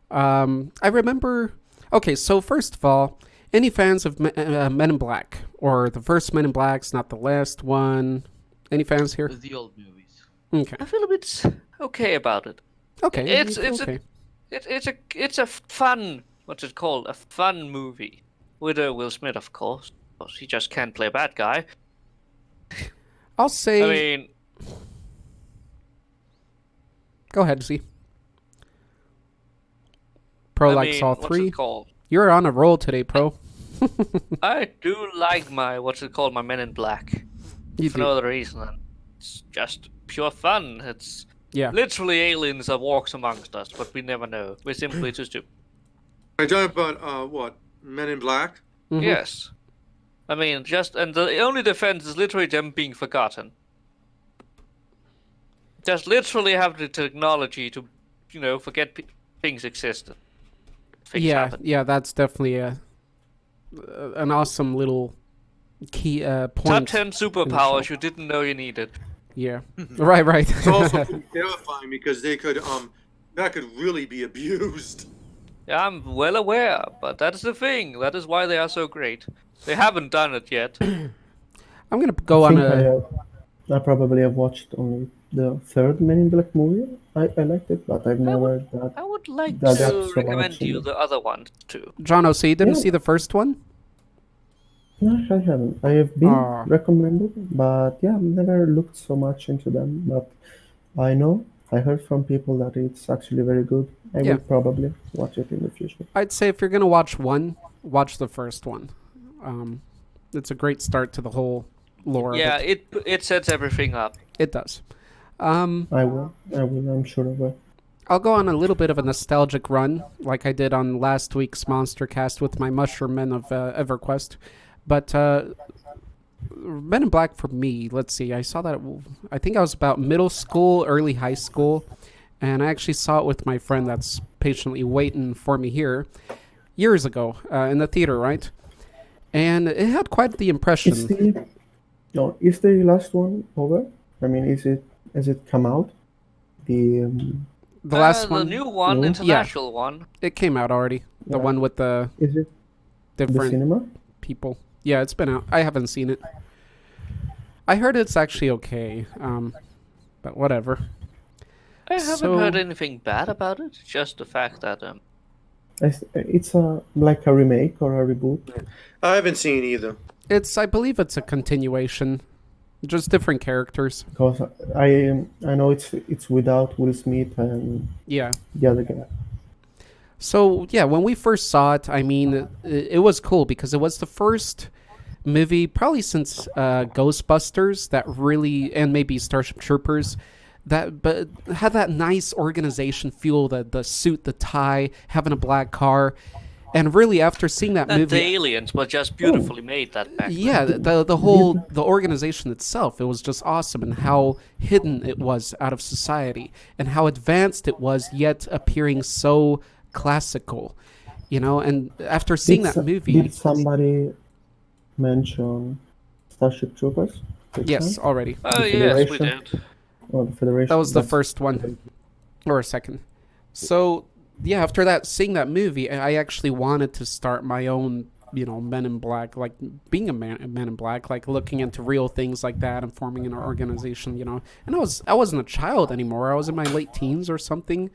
Speaker 1: I remember. Okay, so first of all, any fans of Men in Black, or the first Men in Black's, not the last one? Any fans here?
Speaker 5: The old movies.
Speaker 1: Okay.
Speaker 3: I feel a bit okay about it.
Speaker 1: Okay.
Speaker 3: It's
Speaker 1: okay.
Speaker 3: it's a fun, what's it called? A fun movie with Will Smith, of course. He just can't play a bad guy.
Speaker 1: I'll say.
Speaker 3: I mean,
Speaker 1: go ahead, Z. Pro likes all 3.
Speaker 3: What's it called?
Speaker 1: You're on a roll today, Pro.
Speaker 3: I do like my my Men in Black.
Speaker 1: You
Speaker 3: For
Speaker 1: do.
Speaker 3: no other reason. It's just pure fun. It's
Speaker 1: Yeah.
Speaker 3: literally aliens that walks amongst us, but we never know. We're simply too stupid.
Speaker 2: Are you talking about what? Men in Black?
Speaker 1: Mhm.
Speaker 3: Yes. I mean, and the only defense is literally them being forgotten. Just literally have the technology to, forget things existed. Things happen.
Speaker 1: Yeah, that's definitely an awesome little key point.
Speaker 3: Top 10 superpowers you didn't know you needed.
Speaker 1: Yeah. right.
Speaker 2: It's also terrifying because they could that could really be abused.
Speaker 3: Yeah, I'm well aware, but that's the thing. That is why they are so great. They haven't done it yet.
Speaker 1: I'm going to go on a...
Speaker 6: I probably have watched only the 3rd Men in Black movie. I liked it, but I've never...
Speaker 3: I would like
Speaker 6: that
Speaker 3: to
Speaker 6: got so
Speaker 3: recommend
Speaker 6: much
Speaker 3: you
Speaker 6: in
Speaker 3: the other ones too.
Speaker 1: John, so you didn't
Speaker 6: Yeah.
Speaker 1: see the first one?
Speaker 6: No, I haven't. I have been
Speaker 1: Ah.
Speaker 6: recommended, but yeah, I've never looked so much into them. But I heard from people that it's actually very good. I
Speaker 1: Yeah.
Speaker 6: will probably watch it in the future.
Speaker 1: I'd say if you're going to watch one, watch the first one. It's a great start to the whole lore
Speaker 3: Yeah,
Speaker 1: of it.
Speaker 3: it sets everything up.
Speaker 1: It does.
Speaker 6: I will. I'm sure I will.
Speaker 1: I'll go on a little bit of a nostalgic run, like I did on last week's Monstercast with my Mushroom Men of EverQuest. But Men in Black for me, let's see, I saw that, I think I was about middle school, early high school, and I actually saw it with my friend that's patiently waiting for me here years ago in the theater, right? And it had quite the impression.
Speaker 6: Is the last one over? I mean, has it come out? The
Speaker 1: last one?
Speaker 3: The new one,
Speaker 6: No?
Speaker 3: international one.
Speaker 1: It came out already. The
Speaker 6: Yeah.
Speaker 1: one with the
Speaker 6: Is it the
Speaker 1: different
Speaker 6: cinema?
Speaker 1: people. Yeah, it's been out. I haven't seen it. I heard it's actually okay, but whatever.
Speaker 3: I haven't
Speaker 1: So-
Speaker 3: heard anything bad about it. Just the fact that
Speaker 6: It's like a remake or a reboot.
Speaker 2: I haven't seen either.
Speaker 1: I believe it's a continuation, just different characters.
Speaker 6: Because I know it's without Will Smith and
Speaker 1: Yeah.
Speaker 6: the other guy.
Speaker 1: So yeah, when we first saw it, I mean, it was cool because it was the first movie probably since Ghostbusters that really, and maybe Starship Troopers, but had that nice organization feel, the suit, the tie, having a black car, and really after seeing that
Speaker 3: and
Speaker 1: movie,
Speaker 3: the aliens were just beautifully made that back then.
Speaker 1: yeah, the whole organization itself, it was just awesome, and how hidden it was out of society, and how advanced it was, yet appearing so classical, and after seeing that movie,
Speaker 6: Did somebody mention Starship Troopers?
Speaker 1: yes, already,
Speaker 3: Oh
Speaker 6: The
Speaker 3: yes, we
Speaker 6: Federation?
Speaker 3: did.
Speaker 6: Or the Federation?
Speaker 1: that was the
Speaker 6: That's-
Speaker 1: first one or second. So yeah, after that, seeing that movie, I actually wanted to start my own, Men in Black, like being a Men in Black, like looking into real things like that and forming an organization, And I wasn't a child anymore. I was in my late teens or something,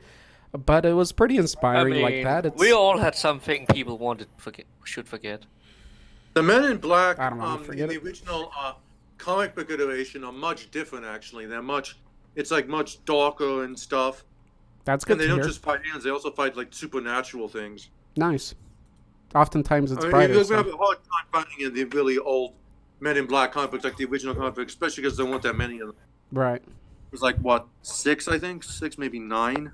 Speaker 1: but it was pretty inspiring like that.
Speaker 3: We all had something people should forget.
Speaker 2: The Men in Black
Speaker 1: I don't know,
Speaker 2: in
Speaker 1: forget
Speaker 2: the
Speaker 1: it.
Speaker 2: original comic book iteration are much different. Actually, it's like much darker and stuff.
Speaker 1: That's good
Speaker 2: And they
Speaker 1: to
Speaker 2: don't
Speaker 1: hear.
Speaker 2: just fight aliens; they also fight like supernatural things.
Speaker 1: Nice. Oftentimes it's
Speaker 2: I mean,
Speaker 1: brighter.
Speaker 2: you're
Speaker 1: So.
Speaker 2: gonna have a hard time finding in the really old Men in Black comic books, like the original comic books, especially because there weren't that many of them.
Speaker 1: Right.
Speaker 2: It was like what, 6, I think, 6, maybe 9.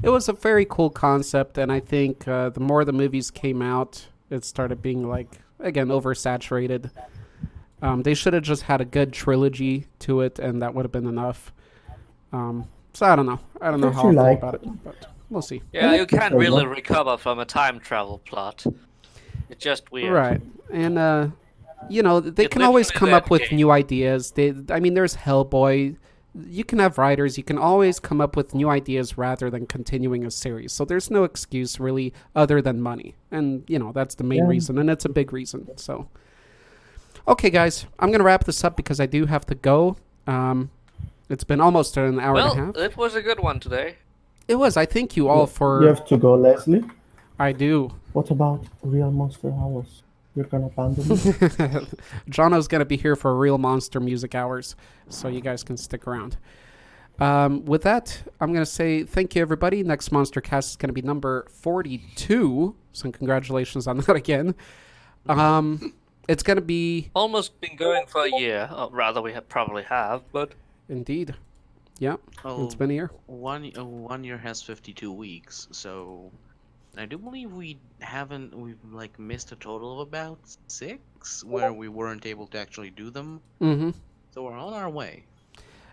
Speaker 1: It was a very cool concept, and I think the more the movies came out, it started being like, again, oversaturated. They should have just had a good trilogy to it, and that would have been enough. So I don't know. I don't know how I feel about it, but we'll see.
Speaker 3: Yeah, you can't really recover from a time travel plot. It's just weird.
Speaker 1: Right, and they
Speaker 3: It's
Speaker 1: can always
Speaker 3: literally
Speaker 1: come
Speaker 3: that
Speaker 1: up with
Speaker 3: game.
Speaker 1: new ideas. There's Hellboy. You can have writers. You can always come up with new ideas rather than continuing a series. So there's no excuse really other than money, and that's the main reason, and it's a big reason. So, okay, guys, I'm gonna wrap this up because I do have to go. It's been almost an hour and a half.
Speaker 3: Well, it was a good one today.
Speaker 1: It was. I thank you all for.
Speaker 6: You have to go, Leslie.
Speaker 1: I do.
Speaker 6: What about Real Monster Hours? You're gonna abandon me?
Speaker 1: Jono's gonna be here for Real Monster Music Hours, so you guys can stick around. With that, I'm gonna say thank you, everybody. Next Monstercast is gonna be number 42. So congratulations on that again. It's gonna be
Speaker 3: Almost been going for a year. Or rather, we probably have, but
Speaker 1: indeed. Yeah, it's been a year.
Speaker 5: One year has 52 weeks, so I do believe we've like missed a total of about 6 where we weren't able to actually do them.
Speaker 1: Mm-hmm.
Speaker 5: So we're on our way.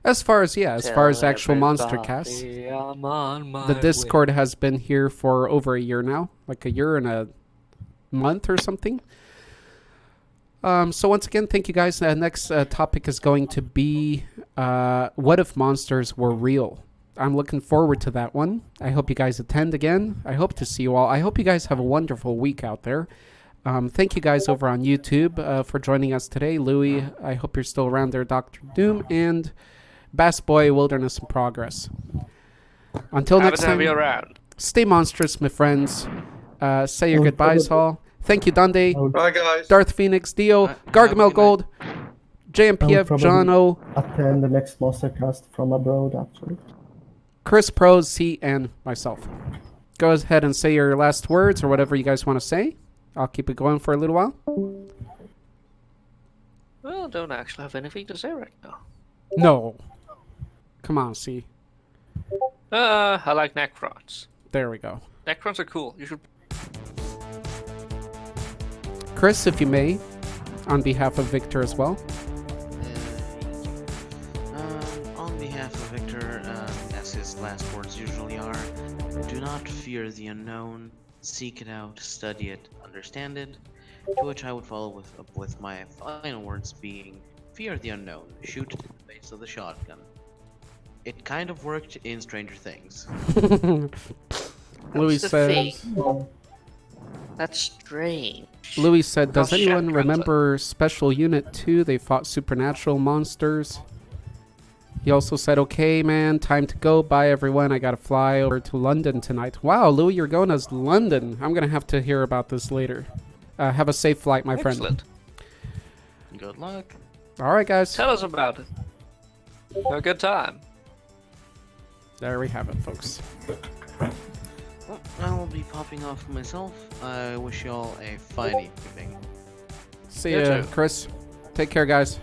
Speaker 1: As far as actual
Speaker 3: everybody
Speaker 1: Monstercasts,
Speaker 3: I'm on my
Speaker 1: the Discord
Speaker 3: way.
Speaker 1: has been here for over a year now, like a year and a month or something. So once again, thank you guys. Next topic is going to be what if monsters were real? I'm looking forward to that one. I hope you guys attend again. I hope to see you all. I hope you guys have a wonderful week out there. Thank you guys over on YouTube for joining us today. Louis, I hope you're still around there. Dr. Doom and Bass Boy Wilderness in Progress. Until
Speaker 3: Happy
Speaker 1: next
Speaker 3: to have you
Speaker 1: time,
Speaker 3: around.
Speaker 1: stay monstrous, my friends. Say your goodbyes, all. Thank you, Dundee,
Speaker 2: Bye, guys.
Speaker 1: Darth Phoenix, Dio,
Speaker 5: Have a
Speaker 1: Gargamel
Speaker 5: good
Speaker 1: Gold, JMPF,
Speaker 6: probably-
Speaker 1: Jono,
Speaker 6: Attend the next Monstercast from abroad, actually.
Speaker 1: Chris Pros, C, and myself. Go ahead and say your last words or whatever you guys want to say. I'll keep it going for a little while.
Speaker 3: Well, don't actually have anything to say right now.
Speaker 1: No. Come on, C.
Speaker 3: I like Necrons.
Speaker 1: There we go.
Speaker 3: Necrons are cool. You should.
Speaker 1: Chris, if you may, on behalf of Victor as well.
Speaker 5: On behalf of Victor, as his last words usually are, do not fear the unknown, seek it out, study it, understand it, to which I would follow with my final words being, fear the unknown, shoot it in the face of the shotgun. It kind of worked in Stranger Things.
Speaker 1: Louis
Speaker 3: the
Speaker 1: says.
Speaker 3: thing. That's strange.
Speaker 1: Louis said, "Does
Speaker 3: Oh,
Speaker 1: anyone
Speaker 3: shit.
Speaker 1: remember Special Unit 2? They fought supernatural monsters." He also said, "Okay, man, time to go. Bye, everyone. I gotta fly over to London tonight." Wow, Louis, you're going to London. I'm gonna have to hear about this later. Have a safe flight, my friend.
Speaker 3: Excellent.
Speaker 5: Good luck.
Speaker 1: All right, guys.
Speaker 3: Tell us about it. Have a good time.
Speaker 1: There we have it, folks.
Speaker 5: Well, I will be popping off myself. I wish you all a fine evening.
Speaker 1: See
Speaker 3: You
Speaker 1: ya,
Speaker 3: too.
Speaker 1: Chris. Take care, guys.